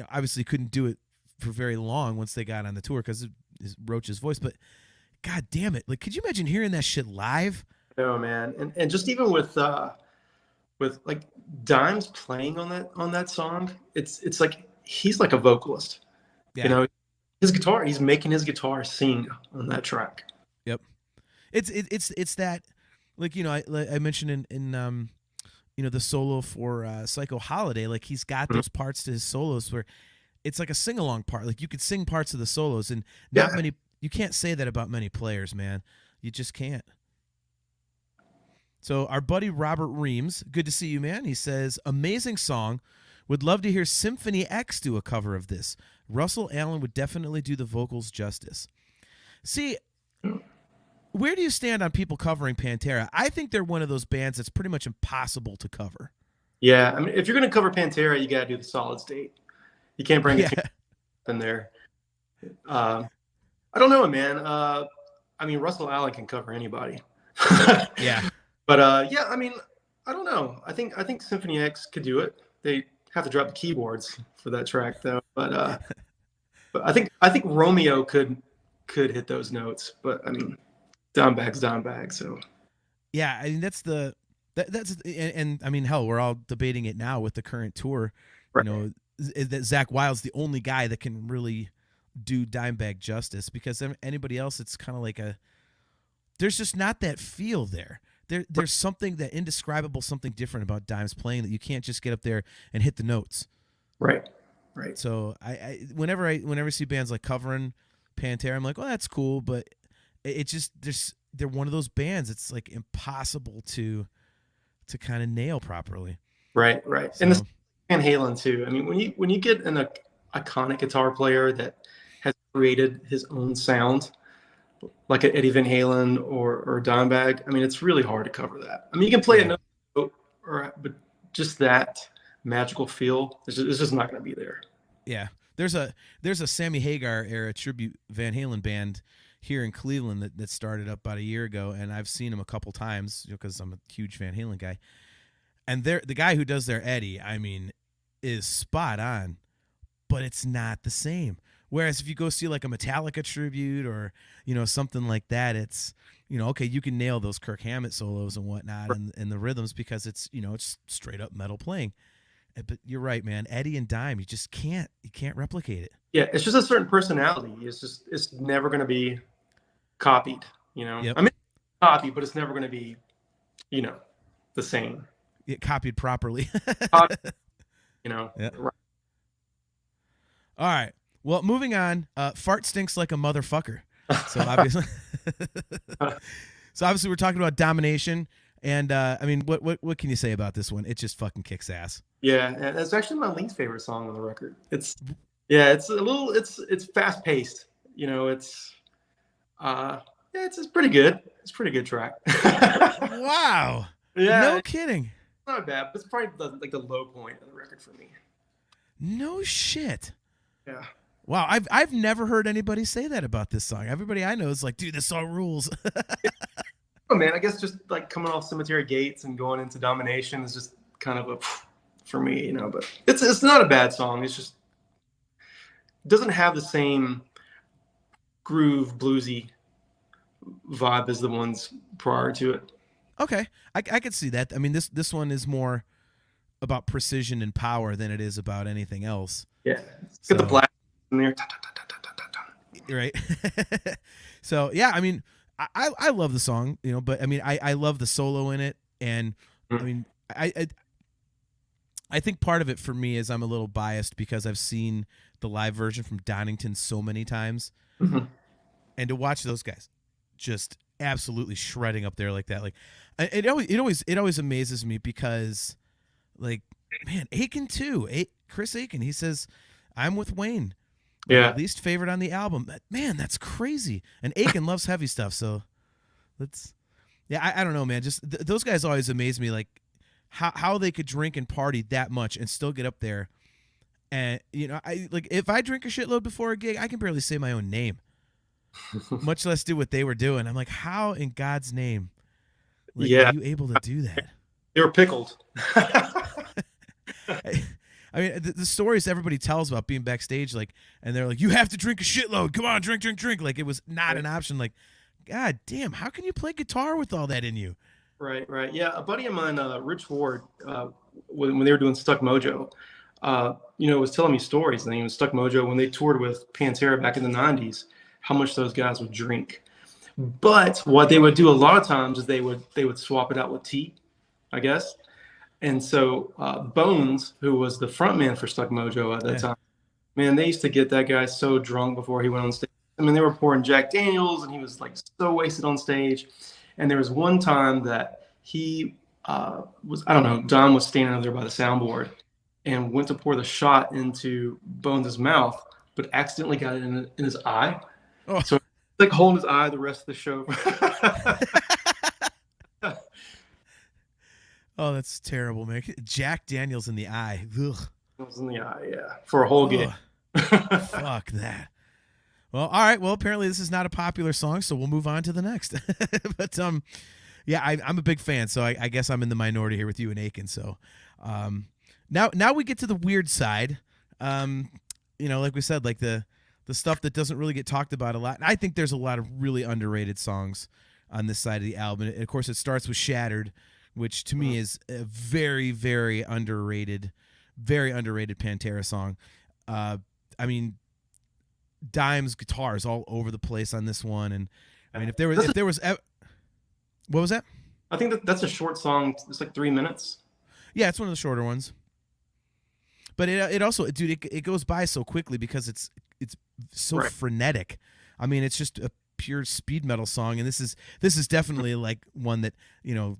Obviously couldn't do it for very long once they got on the tour because of Roach's voice. But God damn it! Like, could you imagine hearing that shit live? No, man, and just even with like Dimes playing on that song, it's like he's like a vocalist. Yeah. You know, his guitar, he's making his guitar sing on that track. Yep. It's that, like, you know, I mentioned in the solo for Psycho Holiday, like he's got those parts to his solos where it's like a sing along part. Like you could sing parts of the solos, and not many. You can't say that about many players, man. You just can't. So our buddy Robert Reams, good to see you, man. He says, amazing song. Would love to hear Symphony X do a cover of this. Russell Allen would definitely do the vocals justice. See, where do you stand on people covering Pantera? I think they're one of those bands that's pretty much impossible to cover. Yeah, I mean, if you're going to cover Pantera, you got to do the Solid State. You can't bring it in there. I don't know, man. I mean, Russell Allen can cover anybody. Yeah. But yeah, I mean, I don't know. I think Symphony X could do it. They have to drop the keyboards for that track, though. But I think Romeo could hit those notes. But I mean, Dimebag's. So yeah, I mean that's and I mean, hell, we're all debating it now with the current tour. Right. You know, that Zakk Wylde's the only guy that can really do Dimebag justice, because anybody else, it's kind of like there's just not that feel there. There's something, that indescribable, something different about Dimes playing that you can't just get up there and hit the notes. Right. So whenever I see bands like covering Pantera, I'm like, well, that's cool, but it just they're one of those bands. It's like impossible to kind of nail properly. Right. So, And this Van Halen too. I mean, when you get an iconic guitar player that has created his own sound, like an Eddie Van Halen or Dimebag, I mean, it's really hard to cover that. I mean, you can play a note, but just that magical feel is just not going to be there. Yeah, there's a Sammy Hagar era tribute Van Halen band here in Cleveland that started up about a year ago, and I've seen them a couple times because I'm a huge Van Halen guy. And the guy who does their Eddie, I mean, is spot on, but it's not the same. Whereas if you go see like a Metallica tribute or, you know, something like that, it's, you know, okay, you can nail those Kirk Hammett solos and whatnot and the rhythms because it's, you know, it's straight up metal playing. But you're right, man. Eddie and Dime, you can't replicate it. Yeah, it's just a certain personality. It's never going to be copied, you know. Yep. I mean, copied, but it's never going to be, you know, the same. It copied properly. You know. Yep. Right. All right. Well, moving on. Fart stinks like a motherfucker. So obviously, we're talking about Domination, and I mean, what can you say about this one? It just fucking kicks ass. Yeah, and it's actually my least favorite song on the record. It's fast paced. You know, it's pretty good. It's a pretty good track. Wow. Yeah. No kidding. Not bad, but it's probably the low point of the record for me. No shit. Yeah. Wow, I've never heard anybody say that about this song. Everybody I know is like, dude, this song rules. Oh man, I guess just like coming off Cemetery Gates and going into Domination is just kind of a for me, you know. But it's not a bad song. It's just doesn't have the same groove bluesy vibe as the ones prior to it. Okay, I could see that. I mean, this one is more about precision and power than it is about anything else. Yeah, get the black in there. Right. So yeah, I mean, I love the song, you know, but I mean, I love the solo in it, and I mean, I think part of it for me is I'm a little biased because I've seen the live version from Donington so many times, and to watch those guys just absolutely shredding up there like that, like it always amazes me because, like, man, Aiken too, Chris Aiken, he says, "I'm with Wayne." Yeah, least favorite on the album. Man, that's crazy. And Aiken loves heavy stuff, so let's. Yeah, I don't know, man. Just those guys always amaze me, like how they could drink and party that much and still get up there. And you know, I like if I drink a shitload before a gig, I can barely say my own name, much less do what they were doing. I'm like, how in God's name, like, are you able to do that? They were pickled. I mean, the stories everybody tells about being backstage, like, and they're like, you have to drink a shitload. Come on, drink. Like, it was not an option. Like, God damn, how can you play guitar with all that in you? Right. Yeah, a buddy of mine, Rich Ward, when they were doing Stuck Mojo, you know, was telling me stories. And he was Stuck Mojo when they toured with Pantera back in the 90s, how much those guys would drink. But what they would do a lot of times is they would swap it out with tea, I guess. And so Bones, who was the front man for Stuck Mojo at that time, man, they used to get that guy so drunk before he went on stage. I mean, they were pouring Jack Daniels, and he was like so wasted on stage. And there was one time that he was, I don't know, Don was standing over there by the soundboard and went to pour the shot into Bones' mouth, but accidentally got it in his eye. Oh. So like holding his eye the rest of the show. Oh, that's terrible, man. Jack Daniels in the eye. Ugh. It was in the eye, yeah, for a whole game. Fuck that. Well, all right. Well, apparently this is not a popular song, so we'll move on to the next. But yeah, I'm a big fan, so I guess I'm in the minority here with you and Aiken. So now we get to the weird side. You know, like we said, like the stuff that doesn't really get talked about a lot. And I think there's a lot of really underrated songs on this side of the album. And of course, it starts with Shattered, which to me is a very, very underrated Pantera song. I mean, Dime's guitars all over the place on this one, and I mean, if there was, what was that? I think that's a short song. It's like 3 minutes. Yeah, it's one of the shorter ones. But it also, dude, it goes by so quickly because it's so frenetic. I mean, it's just a pure speed metal song, and this is definitely like one that, you know,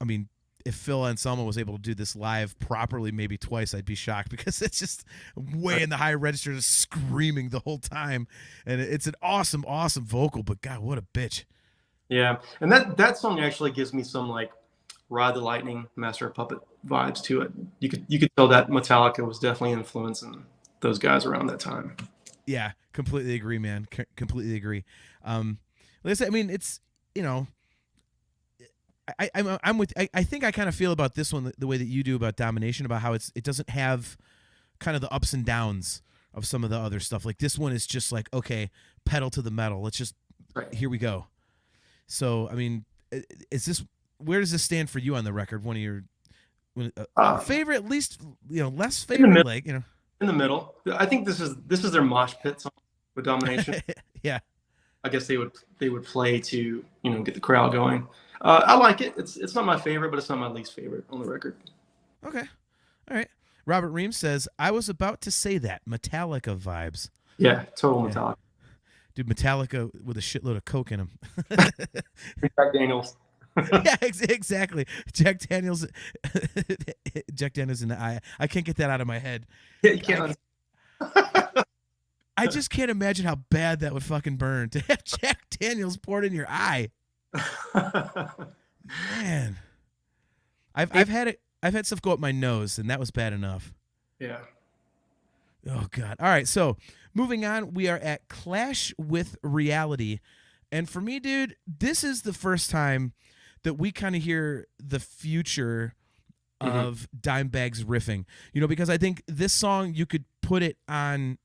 I mean, if Phil Anselmo was able to do this live properly maybe twice, I'd be shocked because it's just way in the high register, just screaming the whole time. And it's an awesome, awesome vocal, but God, what a bitch. Yeah. And that song actually gives me some like Ride the Lightning, Master of Puppet vibes to it. You could tell that Metallica was definitely influencing those guys around that time. Yeah, completely agree, man. Completely agree. Like I said, I mean, it's, you know, I'm with. I think I kind of feel about this one the way that you do about Domination, about how it doesn't have kind of the ups and downs of some of the other stuff. Like this one is just like, okay, pedal to the metal. Let's just here we go. So I mean, where does this stand for you on the record? One of your favorite, least, you know, less favorite, like, you know, in the middle. I think this is their mosh pit song with Domination. Yeah, I guess they would play to, you know, get the crowd going. I like it. It's not my favorite, but it's not my least favorite on the record. Okay. All right. Robert Reams says, I was about to say that. Metallica vibes. Yeah, total Metallica. Dude, Metallica with a shitload of coke in them. Jack Daniels. Yeah, exactly. Jack Daniels in the eye. I can't get that out of my head. Yeah, you can't. I just can't imagine how bad that would fucking burn to have Jack Daniels poured in your eye. Man, I've had stuff go up my nose, and that was bad enough. Yeah. Oh God. All right. So moving on, we are at Clash with Reality, and for me, dude, this is the first time that we kind of hear the future of Dimebag's riffing. You know, because I think this song you could put it on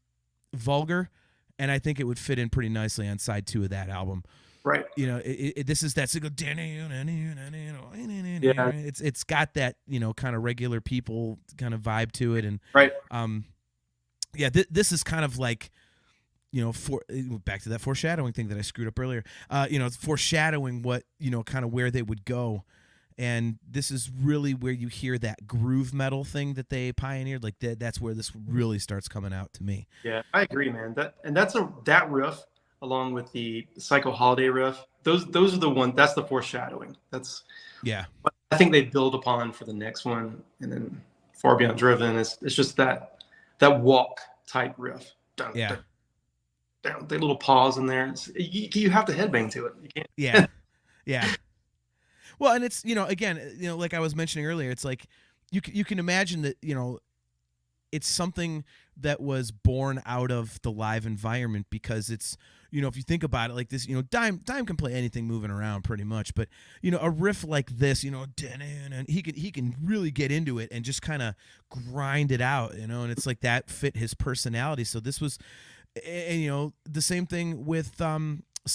Vulgar, and I think it would fit in pretty nicely on side 2 of that album. Right. You know, this is that single. Yeah. It's got that, you know, kind of Regular People kind of vibe to it, and Right. yeah, this is kind of like, you know, back to that foreshadowing thing that I screwed up earlier. You know, foreshadowing what, you know, kind of where they would go. And this is really where you hear that groove metal thing that they pioneered. Like that's where this really starts coming out to me. Yeah, I agree, man. That riff, along with the Psycho Holiday riff, those are the one. That's the foreshadowing. That's what I think they build upon for the next one, and then Far Beyond Driven. It's just that walk type riff. Dun, dun, dun, the little pause in there. You have to headbang to it. You can't. Yeah. Well, and it's, you know, again, you know, like I was mentioning earlier, it's like you can imagine that, you know, it's something that was born out of the live environment, because it's, you know, if you think about it like this, you know, Dime can play anything moving around pretty much, but, you know, a riff like this, you know, and he can really get into it and just kind of grind it out, you know, and it's like that fit his personality. So this was, and, you know, the same thing with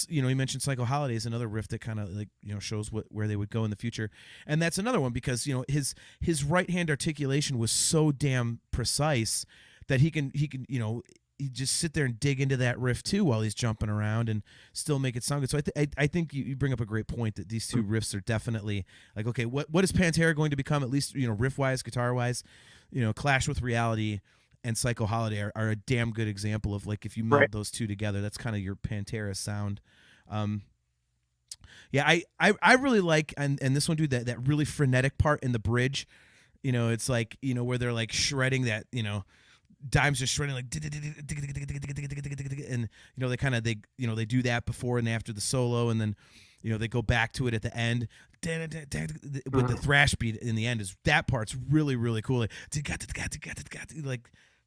you know, you mentioned Psycho Holiday is another riff that kind of, like, you know, shows where they would go in the future. And that's another one because, you know, his right hand articulation was so damn precise that he can, you know, he just sit there and dig into that riff too while he's jumping around and still make it sound good. So I think you bring up a great point that these two riffs are definitely like, okay, what is Pantera going to become, at least, you know, riff wise, guitar wise? You know, Clash with Reality and Psycho Holiday are a damn good example of, like, if you meld those two together, that's kind of your Pantera sound. Yeah, I really like, and this one, dude, that really frenetic part in the bridge. You know, it's like, you know, where they're like shredding that, you know, Dime's just shredding like, and, you know, they do that before and after the solo, and then, you know, they go back to it at the end with the thrash beat in the end. Is that part's really, really cool. Like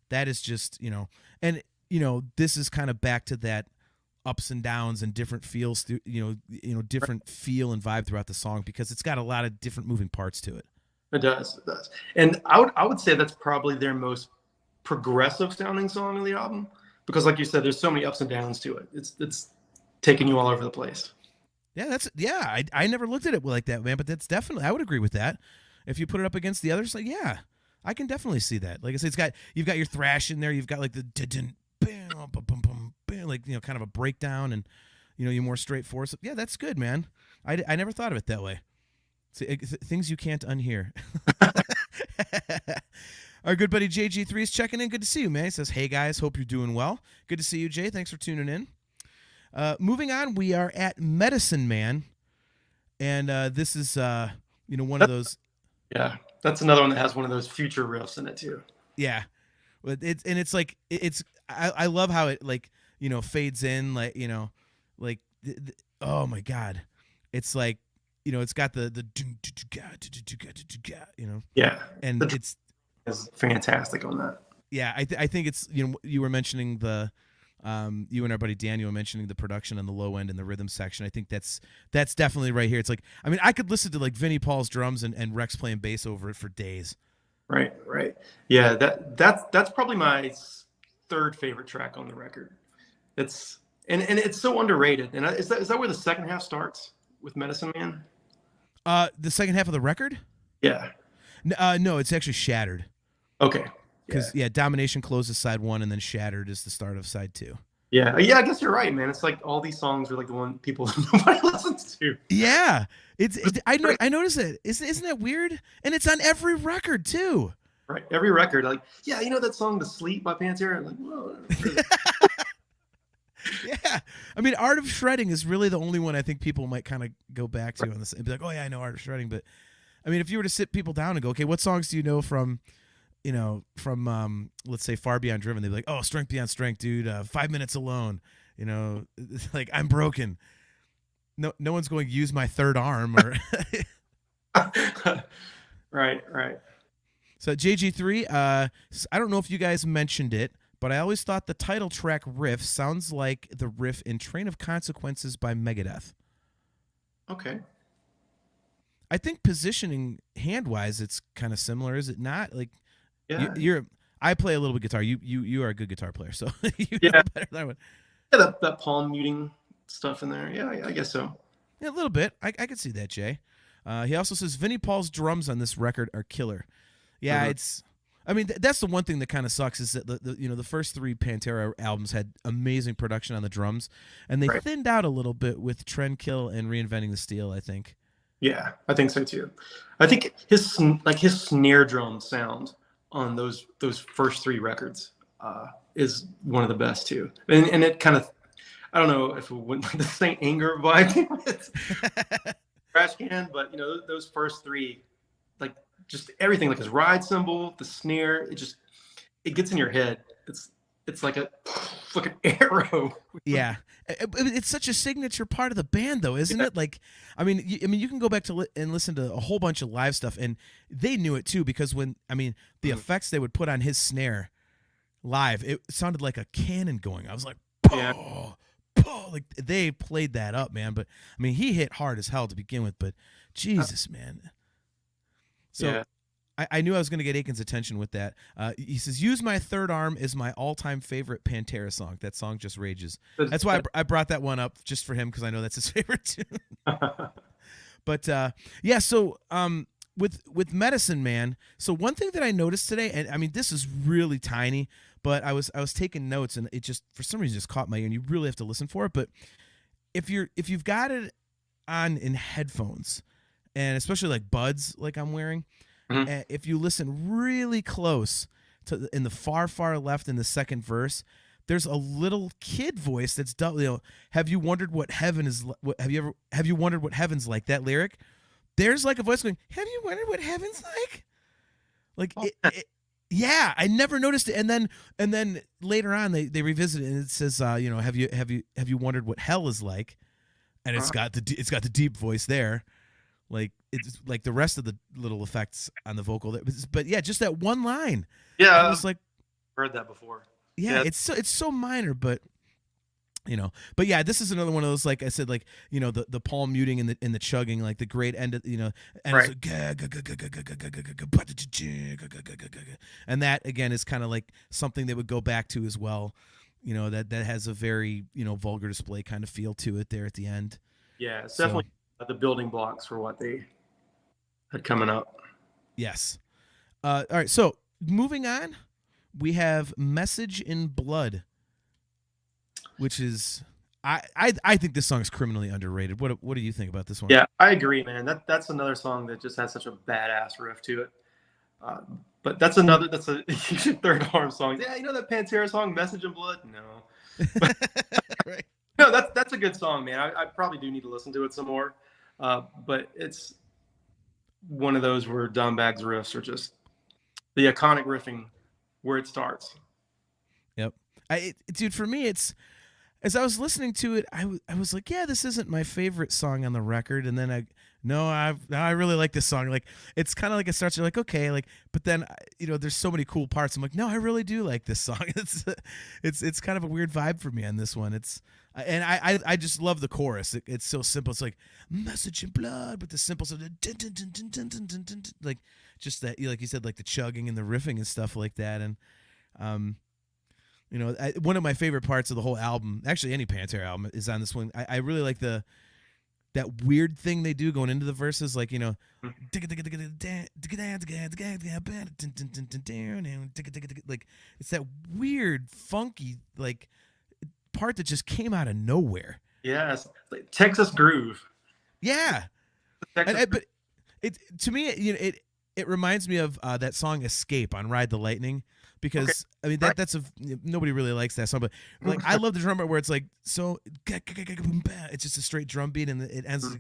that is just, you know, and, you know, this is kind of back to that ups and downs and different feels, you know, different feel and vibe throughout the song, because it's got a lot of different moving parts to it. It does. And I would say that's probably their most progressive sounding song on the album, because, like you said, there's so many ups and downs to it. It's taking you all over the place. Yeah, I never looked at it like that, man, but that's definitely, I would agree with that. If you put it up against the others, like, yeah, I can definitely see that. Like I said, you've got your thrash in there, you've got like the like, you know, kind of a breakdown, and, you know, you're more straightforward. So, yeah, that's good, man. I never thought of it that way. See, things you can't unhear. Our good buddy JG3 is checking in. Good to see you, man. He says, hey, guys, hope you're doing well. Good to see you, Jay. Thanks for tuning in. Moving on, we are at Medicine Man, and this is, you know, one of those. Yeah, that's another one that has one of those future riffs in it, too. Yeah. It's like, I love how it, like, you know, fades in, like, you know, like, oh, my God. It's like, you know, it's got the you know. Yeah. And it's fantastic on that. Yeah, I think it's, you know, you were mentioning the you and our buddy Daniel were mentioning the production on the low end and the rhythm section. I think that's definitely right here. It's like, I mean, I could listen to like Vinnie Paul's drums and Rex playing bass over it for days. Right. Yeah, that's probably my third favorite track on the record. It's and it's so underrated. And is that where the second half starts with Medicine Man? The second half of the record? Yeah. No, it's actually Shattered. Okay. Because Domination closes side 1, and then Shattered is the start of side 2. Yeah, I guess you're right, man. It's like all these songs are like the one people nobody listens to. Yeah, I noticed it. Isn't that weird? And it's on every record too. Right, every record. Like, yeah, you know that song "The Sleep" by Pantera? I'm like, whoa. Yeah, I mean, Art of Shredding is really the only one I think people might kind of go back to on this and be like, oh yeah, I know Art of Shredding. But I mean, if you were to sit people down and go, okay, what songs do you know from, you know, from let's say Far Beyond Driven? They'd be like, oh, Strength Beyond Strength, dude. 5 Minutes Alone. You know, like I'm Broken. No one's going to use my third arm or. Right. So JG3, I don't know if you guys mentioned it, but I always thought the title track riff sounds like the riff in Train of Consequences by Megadeth. Okay. I think positioning hand wise, it's kind of similar, is it not? Like, Yeah. you're. I play a little bit guitar. You are a good guitar player, so you Yeah. know better than I would. Yeah, that palm muting stuff in there. Yeah, I guess so. Yeah, a little bit. I could see that, Jay. He also says Vinnie Paul's drums on this record are killer. Yeah, it's. I mean, that's the one thing that kind of sucks is that the first 3 Pantera albums had amazing production on the drums, and they thinned out a little bit with Trendkill and Reinventing the Steel, I think. Yeah, I think so too. I think his snare drum sound on those first 3 records is one of the best too, and it kind of, I don't know if it went like the Saint Anger vibe with Trash Can, but you know those first 3, like just everything, like his ride cymbal, the snare, it gets in your head. It's like an arrow. Yeah, it's such a signature part of the band, though, isn't it? Like, I mean, you can go back to and listen to a whole bunch of live stuff, and they knew it too because the effects they would put on his snare live, it sounded like a cannon going. I was like, oh, like they played that up, man. But I mean, he hit hard as hell to begin with, but Jesus, man. So. Yeah. I knew I was going to get Aiken's attention with that. He says, "Use My Third Arm is my all-time favorite Pantera song. That song just rages." That's why I brought that one up just for him because I know that's his favorite tune. But yeah, so with Medicine Man, so one thing that I noticed today, and I mean this is really tiny, but I was taking notes and it just for some reason just caught my ear, and you really have to listen for it. But if you've got it on in headphones, and especially like buds like I'm wearing. If you listen really close to in the far left in the second verse, there's a little kid voice that's have you wondered what heaven is? Have you wondered what heaven's like? That lyric, there's like a voice going, "Have you wondered what heaven's like?" Like yeah, I never noticed it. And then later on they revisit it and it says, have you wondered what hell is like? And it's got the deep voice there. Like it's like the rest of the little effects on the vocal, but yeah, just that one line. Yeah, I was like, heard that before. Yeah, it's so minor, but but yeah, this is another one of those, like I said, like the palm muting and the chugging, like the great end of and it's like, and that again is kind of like something they would go back to as well. That has a very vulgar display kind of feel to it there at the end. Yeah, it's definitely the building blocks for what they had coming up. Yes. All right. So moving on, we have Message in Blood, which is I think this song is criminally underrated. What do you think about this one? Yeah, I agree, man. That's another song that just has such a badass riff to it. But that's a Third Arm song. Yeah, that Pantera song, Message in Blood? No. Right. No, that's a good song, man. I probably do need to listen to it some more. But it's one of those where Dimebag's riffs are just the iconic riffing where it starts. Yep. Dude, for me, it's as I was listening to it, I was like, yeah, this isn't my favorite song on the record. And then I really like this song. Like, it's kind of like it starts, you're like, okay, like, but then, there's so many cool parts. I'm like, no, I really do like this song. It's kind of a weird vibe for me on this one. And I just love the chorus. It's so simple. It's like Message in Blood, but the simple stuff, like just that, like you said, like the chugging and the riffing and stuff like that. And, one of my favorite parts of the whole album, actually any Pantera album, is on this one. I really like that weird thing they do going into the verses, like, like it's that weird, funky, like part that just came out of nowhere. Yes, like Texas groove. Yeah, but to me, it reminds me of that song "Escape" on Ride the Lightning. Because I mean that's nobody really likes that song, but like I love the drum part where it's like so it's just a straight drum beat and it ends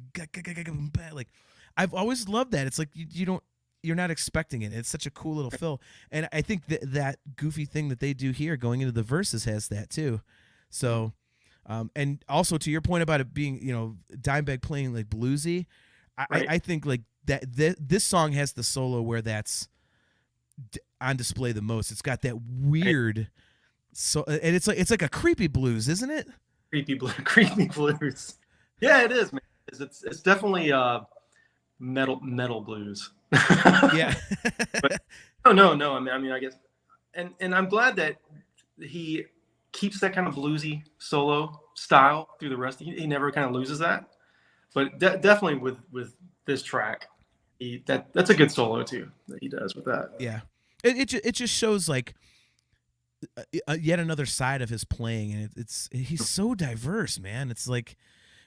like I've always loved that. It's like you're not expecting it. It's such a cool little fill, and I think that goofy thing that they do here going into the verses has that too. So, and also to your point about it being Dimebag playing like bluesy, I think like that this song has the solo where that's on display the most. It's got that weird, and it's like a creepy blues, isn't it? Creepy blues. Yeah, it is, man. It's definitely metal blues. Yeah. But, no. I mean, I guess, and I'm glad that he keeps that kind of bluesy solo style through the rest. He never kind of loses that. But definitely with this track, that's a good solo too that he does with that. Yeah. It just shows like yet another side of his playing, and he's so diverse, man. It's like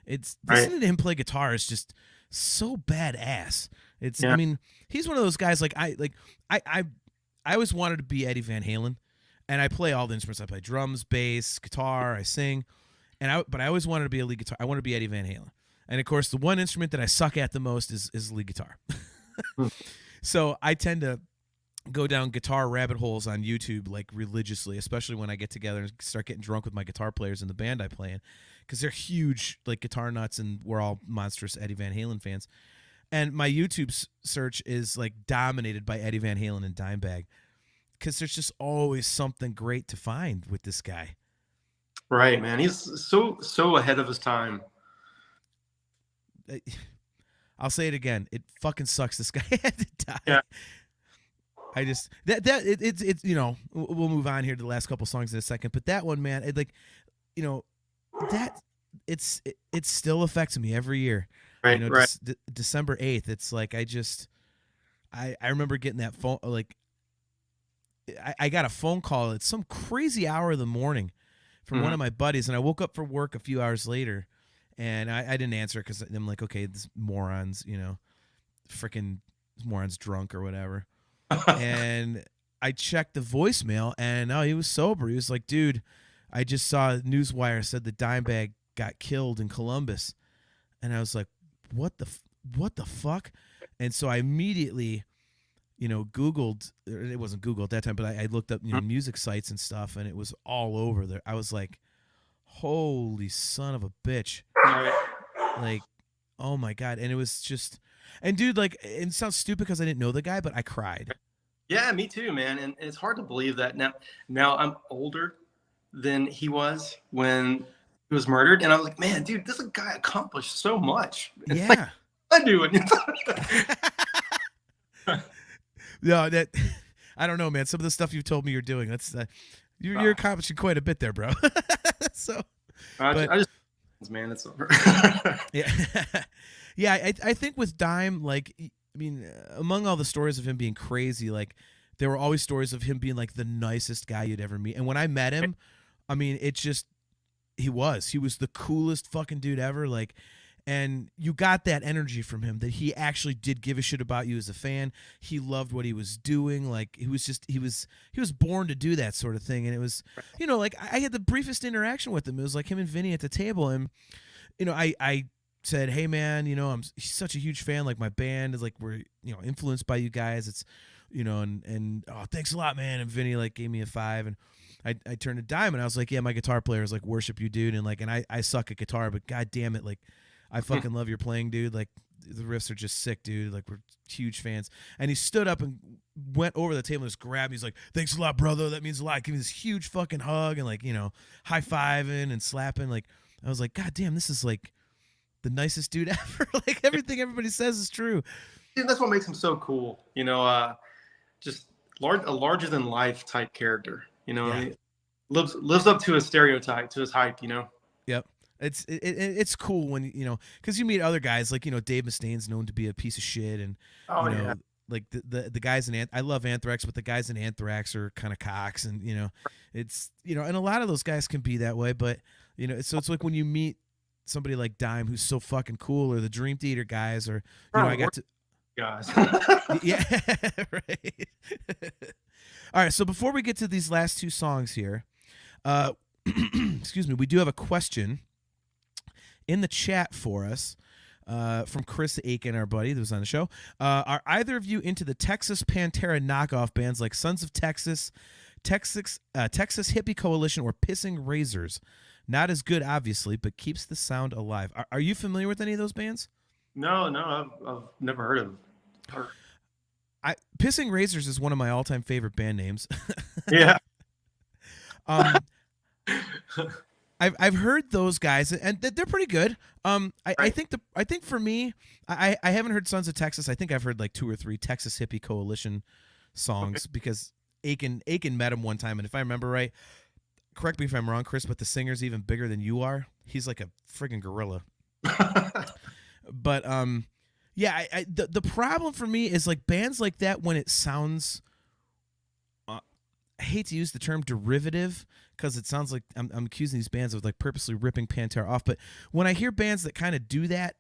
listening to him play guitar is just so badass. I mean, he's one of those guys I always wanted to be Eddie Van Halen, and I play all the instruments. I play drums, bass, guitar, I sing, but I always wanted to be a lead guitar. I want to be Eddie Van Halen, and of course, the one instrument that I suck at the most is lead guitar. So I tend to go down guitar rabbit holes on YouTube like religiously, especially when I get together and start getting drunk with my guitar players in the band I play in, because they're huge like guitar nuts, and we're all monstrous Eddie Van Halen fans. And my YouTube search is like dominated by Eddie Van Halen and Dimebag, because there's just always something great to find with this guy. Right, man. He's so ahead of his time. I'll say it again. It fucking sucks this guy had to die. Yeah. I just it's you know, we'll move on here to the last couple songs in a second, but that one, man, it still affects me every year. Right, you know, right. December 8th. It's like I remember getting that phone. Like I got a phone call at some crazy hour of the morning from one of my buddies, and I woke up for work a few hours later, and I didn't answer because I'm like, okay, this morons, you know, freaking morons drunk or whatever. And I checked the voicemail, and he was sober. He was like, dude, I just saw Newswire said that Dimebag got killed in Columbus. And I was like, what the fuck? And so I immediately, you know, Googled, it wasn't Google at that time, but I looked up, you know, music sites and stuff, and it was all over there. I was like, holy son of a bitch. Like, oh my God. And it was just, and dude, like, it sounds stupid because I didn't know the guy, but I cried. Yeah, me too, man. And it's hard to believe that now I'm older than he was when he was murdered. And I was like, man, dude, this guy accomplished so much. And yeah. like, I do it. No, that I don't know, man. Some of the stuff you've told me you're doing, that's you're accomplishing quite a bit there, bro. So, I just man, it's over. Yeah, yeah. I think with Dime, like, I mean, among all the stories of him being crazy, like, there were always stories of him being like the nicest guy you'd ever meet. And when I met him, I mean, he was the coolest fucking dude ever. Like, and you got that energy from him that he actually did give a shit about you as a fan. He loved what he was doing. Like, he was born to do that sort of thing. And it was, you know, like, I had the briefest interaction with him. It was like him and Vinny at the table. And, you know, I said, hey man, you know, I'm such a huge fan. Like, my band is like, we're, you know, influenced by you guys. It's, you know, and oh, thanks a lot, man. And Vinny like gave me a 5, and I turned to Dime, and I was like, yeah, my guitar players like worship you, dude. And like, and I suck at guitar, but god damn it, like, I fucking love your playing, dude. Like, the riffs are just sick, dude. Like, we're huge fans. And he stood up and went over the table and just grabbed me. He's like, thanks a lot, brother. That means a lot. Give me this huge fucking hug and, like, you know, high-fiving and slapping. Like, I was like, god damn, this is like the nicest dude ever. Like, everything everybody says is true. Dude, that's what makes him so cool. You know, just a larger than life type character. You know, Yeah. he lives up to his stereotype, to his hype. You know. Yep. It's cool when, you know, because you meet other guys like, you know, Dave Mustaine's known to be a piece of shit, and you know, like the guys in I love Anthrax, but the guys in Anthrax are kind of cocks, and you know, it's, you know, and a lot of those guys can be that way, but you know, so it's like when you meet somebody like Dime who's so fucking cool, or the Dream Theater guys, or you know, I got to guys. yeah, right. All right, so before we get to these last two songs here, excuse me, we do have a question in the chat for us from Chris Aiken, our buddy that was on the show. Are either of you into the Texas Pantera knockoff bands like Sons of Texas, Texas Hippie Coalition, or Pissing Razors? Not as good, obviously, but keeps the sound alive. Are you familiar with any of those bands? No, I've never heard of them. Pissing Razors is one of my all-time favorite band names. Yeah. I've heard those guys, and they're pretty good. I think for me, I haven't heard Sons of Texas. I think I've heard like 2 or 3 Texas Hippie Coalition songs because Aiken met him one time, and if I remember right, correct me if I'm wrong, Chris, but the singer's even bigger than you are. He's like a friggin' gorilla. But yeah, the problem for me is like bands like that when it sounds. I hate to use the term derivative because it sounds like I'm accusing these bands of like purposely ripping Pantera off. But when I hear bands that kind of do that,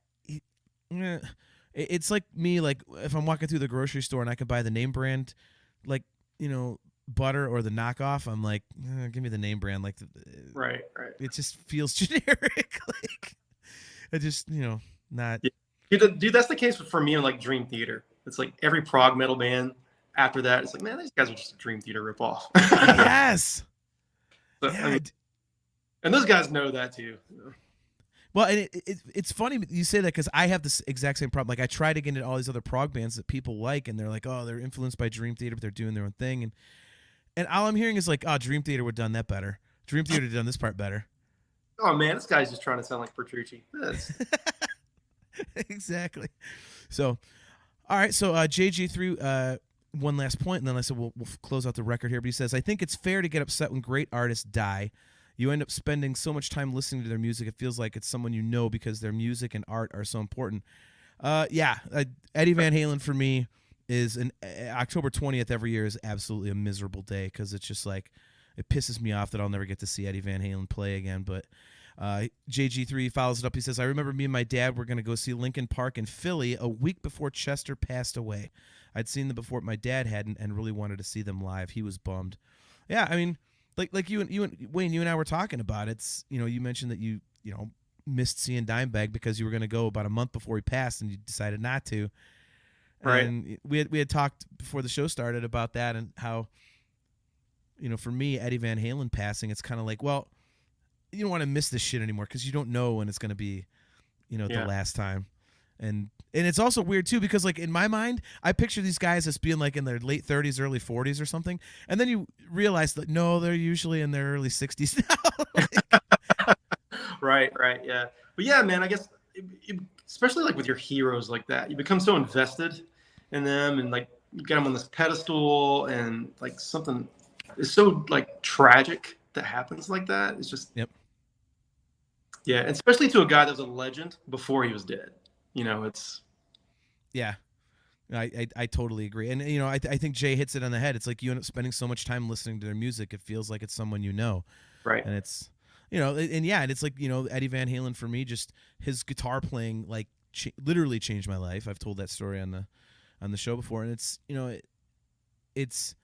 it's like me, like if I'm walking through the grocery store and I can buy the name brand, like, butter or the knockoff, I'm like, give me the name brand. Like, right. It just feels generic. Like, it just, not. Yeah. Dude, that's the case for me in like Dream Theater. It's like every prog metal band. After that, it's like, man, these guys are just a Dream Theater ripoff. Yes. So, yeah. And those guys know that too. Well, and it's funny you say that because I have this exact same problem. Like, I try to get into all these other prog bands that people like, and they're like, oh, they're influenced by Dream Theater, but they're doing their own thing. And all I'm hearing is like, oh, Dream Theater would have done that better. Dream Theater would have done this part better. Oh, man, this guy's just trying to sound like Petrucci. Exactly. So, all right. So, JG3, one last point, and then I said we'll close out the record here. But he says, I think it's fair to get upset when great artists die. You end up spending so much time listening to their music, it feels like it's someone you know because their music and art are so important. Eddie Van Halen for me is October 20th every year is absolutely a miserable day because it's just like it pisses me off that I'll never get to see Eddie Van Halen play again. But JG3 follows it up. He says, I remember me and my dad were going to go see Linkin Park in Philly a week before Chester passed away. I'd seen them before, my dad hadn't, and really wanted to see them live. He was bummed. Yeah, I mean, like you and Wayne, you and I were talking about it. It's, you mentioned that you missed seeing Dimebag because you were going to go about a month before he passed, and you decided not to. Right. And we had talked before the show started about that and how, for me, Eddie Van Halen passing, it's kind of like, well, you don't want to miss this shit anymore because you don't know when it's going to be, the last time. And it's also weird too because like in my mind, I picture these guys as being like in their late 30s, early 40s or something, and then you realize that no, they're usually in their early 60s now. Right, yeah. But yeah, man, I guess especially like with your heroes like that, you become so invested in them, and like you get them on this pedestal, and like something is so like tragic that happens like that. It's just yeah, and especially to a guy that was a legend before he was dead. It's I totally agree. And I think Jay hits it on the head. It's like you end up spending so much time listening to their music, it feels like it's someone you know. Right. And it's and it's like, Eddie Van Halen for me, just his guitar playing like literally changed my life. I've told that story on the show before, and it's it's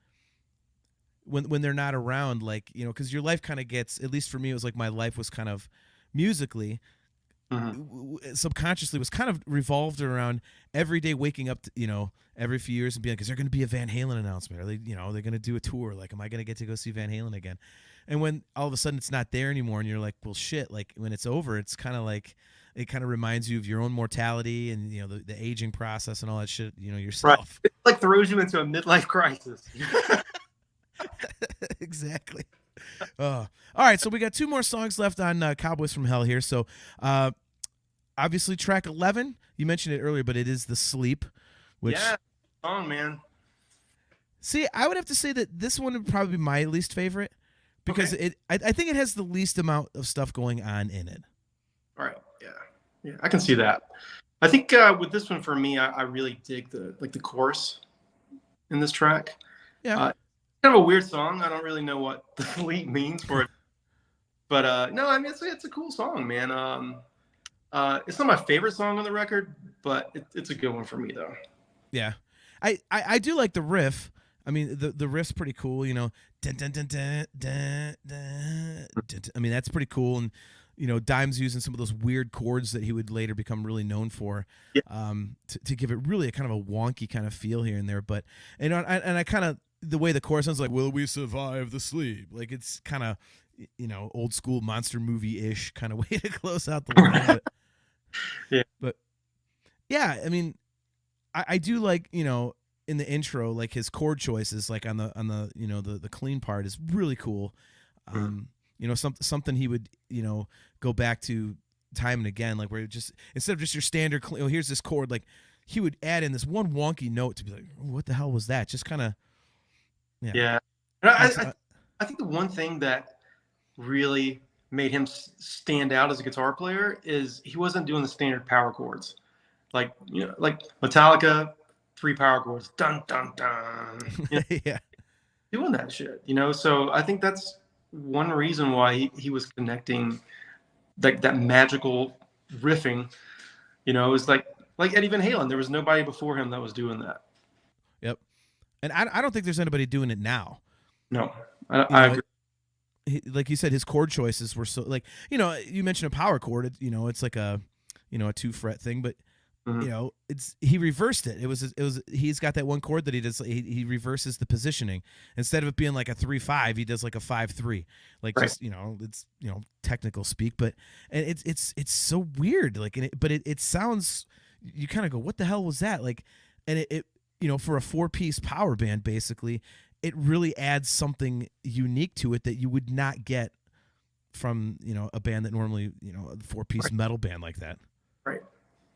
when they're not around, like, cuz your life kind of gets, at least for me, it was like my life was kind of musically subconsciously was kind of revolved around every day waking up to, every few years and being like, is there going to be a Van Halen announcement? Are they, they're going to do a tour? Like, am I going to get to go see Van Halen again? And when all of a sudden it's not there anymore and you're like, well, shit, like when it's over, it's kind of like, it kind of reminds you of your own mortality and, the aging process and all that shit, yourself. Right. It like throws you into a midlife crisis. Exactly. All right. So we got 2 more songs left on Cowboys From Hell here. So, obviously, track 11, you mentioned it earlier, but it is The Sleep. Which, yeah, song, man. See, I would have to say that this one would probably be my least favorite because I think it has the least amount of stuff going on in it. All right, yeah, I can see that. I think with this one for me, I really dig the chorus in this track. Yeah, kind of a weird song. I don't really know what the sleep means for it, but no, I mean it's a cool song, man. It's not my favorite song on the record, but it's a good one for me though. Yeah, I do like the riff. I mean, the riff's pretty cool. Dun, dun, dun, dun, dun, dun, dun. I mean, that's pretty cool. And Dime's using some of those weird chords that he would later become really known for, to give it really a kind of a wonky kind of feel here and there. But I kind of, the way the chorus sounds like, "Will we survive the sleep?" Like it's kind of old school monster movie ish kind of way to close out the line. Yeah, but yeah, I mean, I do like in the intro, like his chord choices, like on the the clean part is really cool. something he would, go back to time and again, like where it just, instead of just your standard, here's this chord, like he would add in this one wonky note to be like, what the hell was that? Just kind of, yeah. I think the one thing that really made him stand out as a guitar player is he wasn't doing the standard power chords, like Metallica, 3 power chords, dun dun dun. Yeah, doing that shit, So I think that's one reason why he was connecting that magical riffing, is like Eddie Van Halen. There was nobody before him that was doing that. Yep. And I don't think there's anybody doing it now. No, I agree. Like you said, his chord choices were so, like, you mentioned a power chord, it's like a 2-fret thing, but he reversed it. It was he's got that one chord that he does. He reverses the positioning. Instead of it being like a 3-5, he does like a 5-3. Like, right. Just it's technical speak, but and it's so weird. Like, but it sounds. You kind of go, what the hell was that? Like, and it for a 4-piece power band, basically, it really adds something unique to it that you would not get from a band that normally a 4-piece right. metal band like that. Right.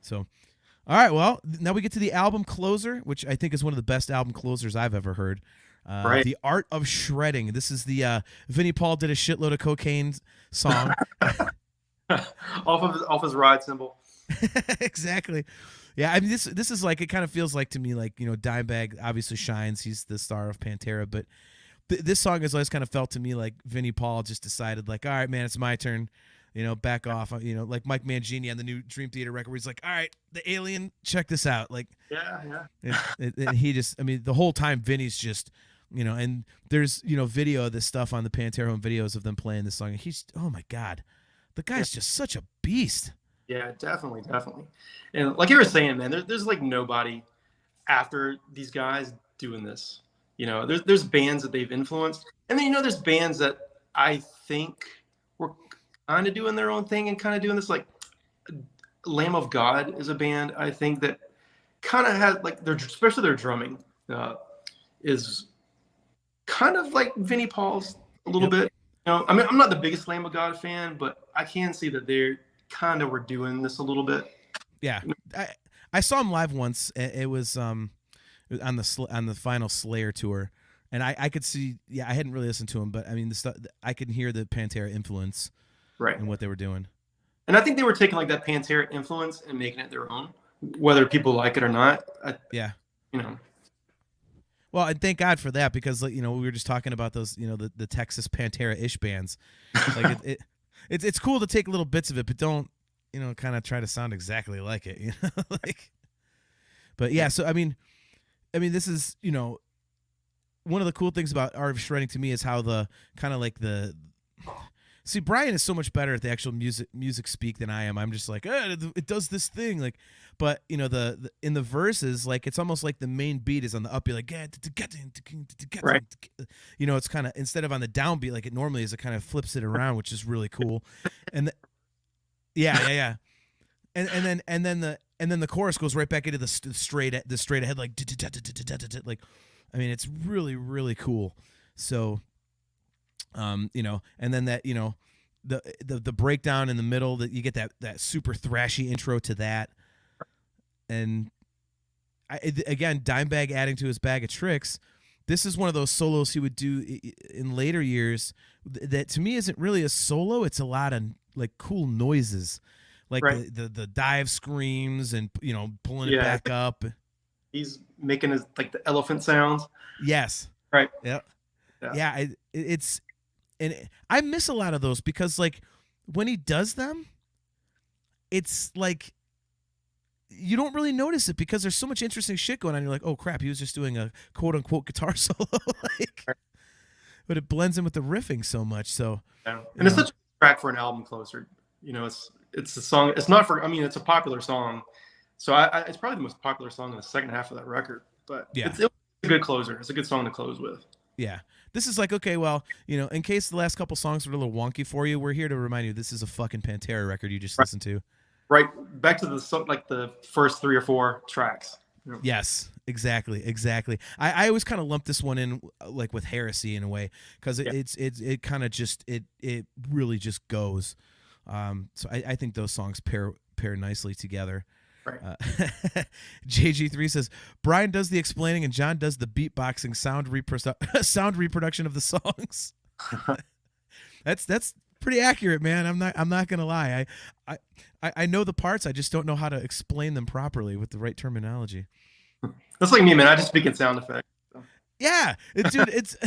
So. All right, well, now we get to the album closer, which I think is one of the best album closers I've ever heard. Right. The Art of Shredding. This is the Vinnie Paul did a shitload of cocaine song. off his ride cymbal. Exactly. Yeah, I mean, this is like, it kind of feels like to me like, Dimebag obviously shines. He's the star of Pantera, but this song has always kind of felt to me like Vinnie Paul just decided, like, all right, man, it's my turn. Back off, like Mike Mangini on the new Dream Theater record, where he's like, all right, the alien, check this out. Like, yeah. And he just, I mean, the whole time Vinny's just, and there's, video of this stuff on the Pantera home videos of them playing this song. And he's, oh my God, the guy's just such a beast. Yeah, definitely. And like you were saying, man, there's like nobody after these guys doing this. There's bands that they've influenced. And then, there's bands that I think were kind of doing their own thing and kind of doing this, like Lamb of God is a band I think that kind of had like especially their drumming is kind of like Vinnie Paul's a little bit. I mean, I'm not the biggest Lamb of God fan, but I can see that they kind of were doing this a little bit. Yeah, I saw him live once. It was on the final Slayer tour, and I could see. Yeah, I hadn't really listened to him, but I mean, the stuff I could hear the Pantera influence. Right. And what they were doing. And I think they were taking like that Pantera influence and making it their own, whether people like it or not. Yeah. Well, and thank God for that, because we were just talking about those, the Texas Pantera-ish bands. Like it's cool to take little bits of it, but don't, kind of try to sound exactly like it, like. But yeah, so I mean this is, one of the cool things about Art of Shredding to me is how the kind of like the. See, Brian is so much better at the actual music speak than I am. I'm just like, it does this thing, like, but the in the verses, like, it's almost like the main beat is on the upbeat, like, right. It's kind of, instead of on the downbeat like it normally is, it kind of flips it around, which is really cool. And yeah. And then the chorus goes right back into the straight ahead, like, I mean, it's really, really cool. So. And then that, the breakdown in the middle, that you get that super thrashy intro to that. And again, Dimebag adding to his bag of tricks. This is one of those solos he would do in later years that to me isn't really a solo. It's a lot of like cool noises, like right. the dive screams and, pulling it back up. He's making his, like, the elephant sounds. Yes. Right. Yep. Yeah. It's, and I miss a lot of those, because like when he does them, it's like you don't really notice it because there's so much interesting shit going on. You're like, oh crap, he was just doing a quote unquote guitar solo, but it blends in with the riffing so much. So, and it's such a track for an album closer. It's a song. It's not for. I mean, it's a popular song, so it's probably the most popular song in the second half of that record. But yeah, it's a good closer. It's a good song to close with. Yeah. This is like, okay, well, in case the last couple songs were a little wonky for you, we're here to remind you this is a fucking Pantera record you just listened to. Right. Back to the first 3 or 4 tracks. Yes, exactly. I always kind of lump this one in like with Heresy in a way, because it kind of just it really just goes. So I think those songs pair nicely together. Right. JG3 says Brian does the explaining and John does the beatboxing sound reproduction of the songs. That's pretty accurate, man. I'm not gonna lie. I know the parts. I just don't know how to explain them properly with the right terminology. That's like me, man. I just speak in sound effects. So. Yeah, dude. It's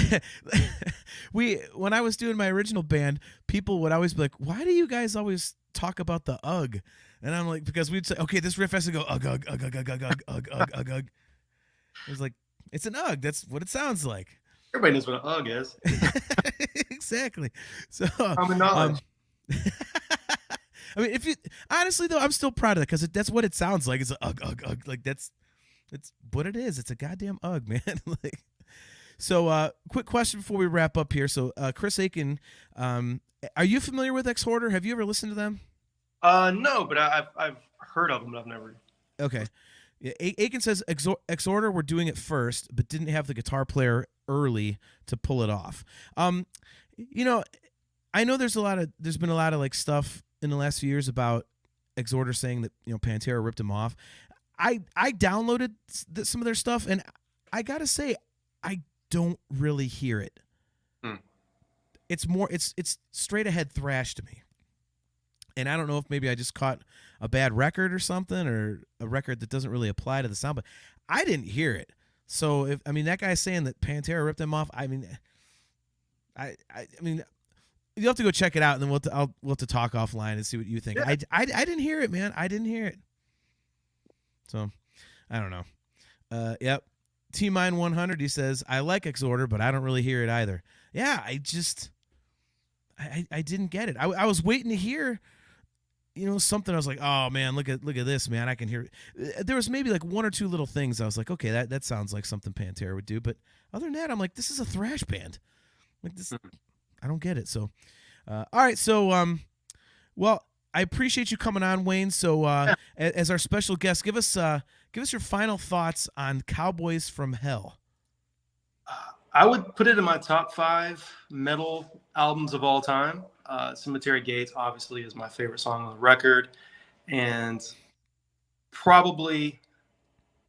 when I was doing my original band, people would always be like, "Why do you guys always talk about the ugh?" And I'm like, because we'd say, "Okay, this riff has to go ugh ugh ugh ugh ugh ugh ugh ugh ugh ugh ugh." It was like, it's an ugh. That's what it sounds like. Everybody knows what an ugh is. Exactly. So common knowledge. I mean, if you honestly though, I'm still proud of that because that's what it sounds like. It's a ugh ugh ugh. Like it's what it is. It's a goddamn ugh, man. Like, so quick question before we wrap up here. So Chris Aiken, are you familiar with Exhorder? Have you ever listened to them? No, but I've heard of them, but I've never. Okay. Yeah, Aiken says Exhorder were doing it first, but didn't have the guitar player early to pull it off. You know, I know there's been a lot of like stuff in the last few years about Exhorder saying that, you know, Pantera ripped him off. I downloaded some of their stuff, and I gotta say, I don't really hear it. It's more it's straight ahead thrash to me. And I don't know if maybe I just caught a bad record or something, or a record that doesn't really apply to the sound, but I didn't hear it. So if that guy's saying that Pantera ripped him off, I mean you'll have to go check it out, and then we'll have to talk offline and see what you think. Yeah. I didn't hear it, man. I didn't hear it. So I don't know. Yep. T-Mine 100, he says, I like Exhorder, but I don't really hear it either. Yeah, I didn't get it. I was waiting to hear, you know, something. I was like, oh man, look at this, man. I can hear it. There was maybe like one or two little things I was like, okay, that sounds like something Pantera would do. But other than that, I'm like, this is a thrash band. Like this, I don't get it. So, all right. So, well, I appreciate you coming on, Wayne. So, as our special guest, give us your final thoughts on Cowboys from Hell. I would put it in my top 5 metal albums of all time. Cemetery Gates obviously is my favorite song on the record, and probably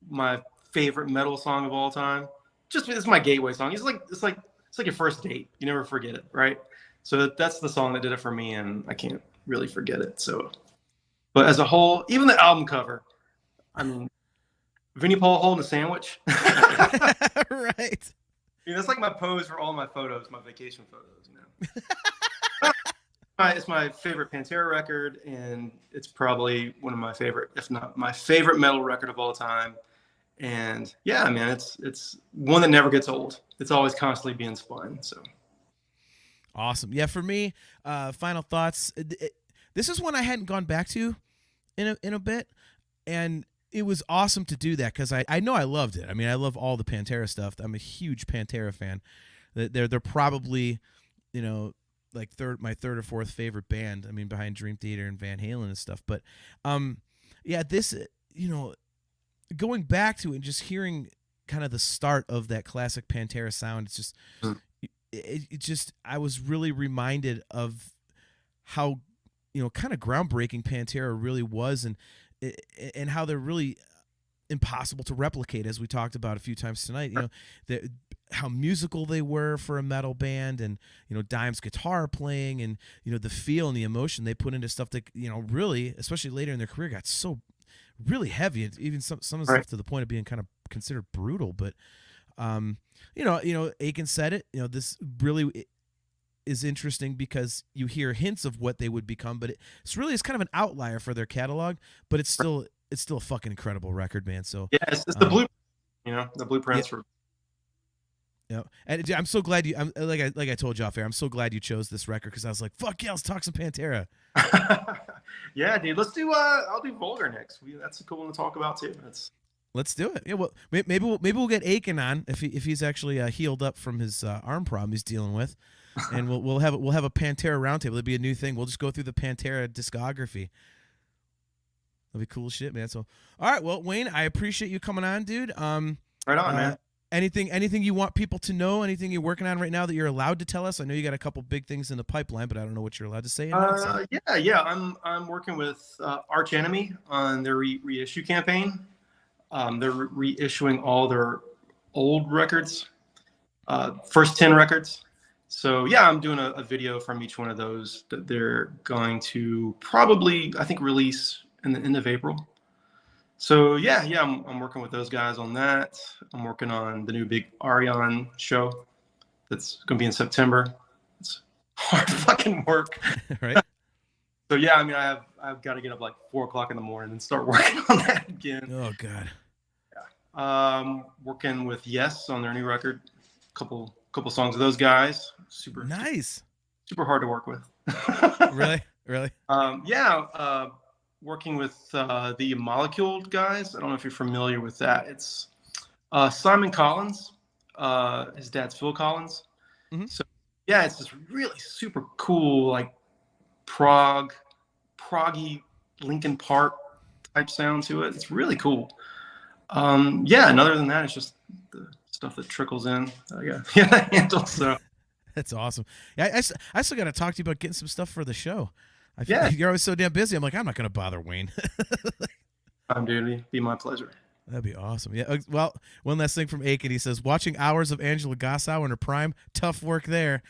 my favorite metal song of all time. Just it's my gateway song. It's like your first date. You never forget it, right? So that's the song that did it for me, and I can't really forget it. So, but as a whole, even the album cover, I mean, Vinnie Paul holding a sandwich. Right. Yeah, that's like my pose for all my photos, my vacation photos, you know. It's my favorite Pantera record, and it's probably one of my favorite, if not my favorite metal record of all time. And yeah, man, it's one that never gets old. It's always constantly being spun. So awesome. Yeah, for me, final thoughts. This is one I hadn't gone back to in a bit, and it was awesome to do that because I know I loved it. I mean, I love all the Pantera stuff. I'm a huge Pantera fan. They're probably, you know, like my third or fourth favorite band. I mean, behind Dream Theater and Van Halen and stuff. But yeah, this, you know, going back to it and just hearing kind of the start of that classic Pantera sound, it's just it just I was really reminded of how, you know, kind of groundbreaking Pantera really was, and how they're really impossible to replicate, as we talked about a few times tonight. You know, how musical they were for a metal band, and, you know, Dime's guitar playing, and, you know, the feel and the emotion they put into stuff that, you know, really, especially later in their career, got so really heavy, and even some of the stuff to the point of being kind of considered brutal. But you know, Aiken said it. You know, this really is interesting because you hear hints of what they would become, but it's kind of an outlier for their catalog, but it's still a fucking incredible record, man. So yeah, it's the blueprint, you know, the blueprints for. Yeah, and I'm so glad like I told you off air, I'm so glad you chose this record because I was like, fuck yeah, let's talk some Pantera. Yeah, dude, let's do. I'll do Vulgar next. That's a cool one to talk about too. Let's do it. Yeah, well, maybe we'll get Aiken on if he's actually healed up from his arm problem he's dealing with. And we'll have a Pantera roundtable. It'll be a new thing. We'll just go through the Pantera discography. That'll be cool shit, man. So, all right, well, Wayne, I appreciate you coming on, dude. Right on, man. Anything you want people to know? Anything you're working on right now that you're allowed to tell us? I know you got a couple big things in the pipeline, but I don't know what you're allowed to say. Yeah. I'm working with Arch Enemy on their reissue campaign. They're reissuing all their old records, first 10 records. So yeah, I'm doing a video from each one of those that they're going to probably, I think, release in the end of April. So yeah, I'm working with those guys on that. I'm working on the new big Arion show that's going to be in September. It's hard fucking work. Right. So yeah, I mean, I've got to get up like 4:00 in the morning and start working on that again. Oh God. Yeah. Working with Yes on their new record. Couple songs of those guys. Super nice. Super hard to work with. Really? Working with the Moleculed guys. I don't know if you're familiar with that. It's Simon Collins. His dad's Phil Collins. Mm-hmm. So yeah, it's this really super cool, like proggy Linkin Park type sound to it. It's really cool. And other than that, it's just the stuff that trickles in. Yeah, handle. So that's awesome. Yeah, I still got to talk to you about getting some stuff for the show. I feel like you're always so damn busy. I'm like, I'm not going to bother Wayne. Dude, it'd be my pleasure. That'd be awesome. Yeah. Well, one last thing from Aiken. He says, watching hours of Angela Gossow in her prime, tough work there.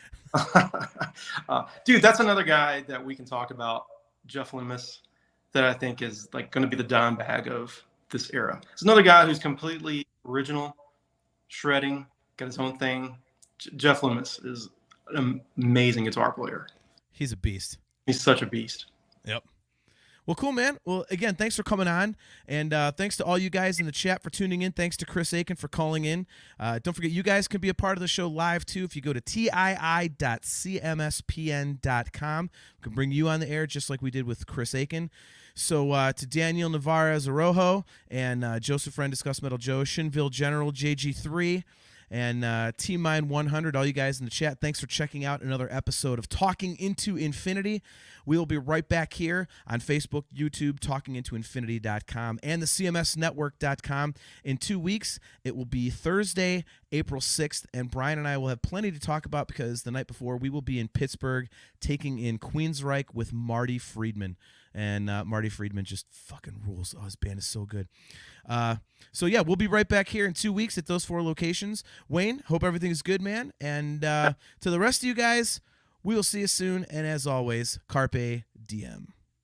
Dude, that's another guy that we can talk about, Jeff Loomis, that I think is like going to be the dime bag of this era. It's another guy who's completely original, shredding, got his own thing. Jeff Loomis is an amazing guitar player. He's a beast. He's such a beast. Yep. Well, cool, man. Well, again, thanks for coming on. And thanks to all you guys in the chat for tuning in. Thanks to Chris Aiken for calling in. Don't forget, you guys can be a part of the show live, too. If you go to tii.cmspn.com, we can bring you on the air just like we did with Chris Aiken. So to Daniel Navarez Arojo and Joseph Friend, Discuss Metal Joe, Shinville General, JG3, and T-Mine 100, all you guys in the chat, thanks for checking out another episode of Talking Into Infinity. We will be right back here on Facebook, YouTube, talkingintoinfinity.com, and the cmsnetwork.com. In 2 weeks, it will be Thursday, April 6th, and Brian and I will have plenty to talk about because the night before, we will be in Pittsburgh taking in Queensryche with Marty Friedman. And Marty Friedman just fucking rules. Oh, his band is so good. So, yeah, we'll be right back here in 2 weeks at those 4 locations. Wayne, hope everything is good, man. And to the rest of you guys, we will see you soon. And as always, Carpe Diem.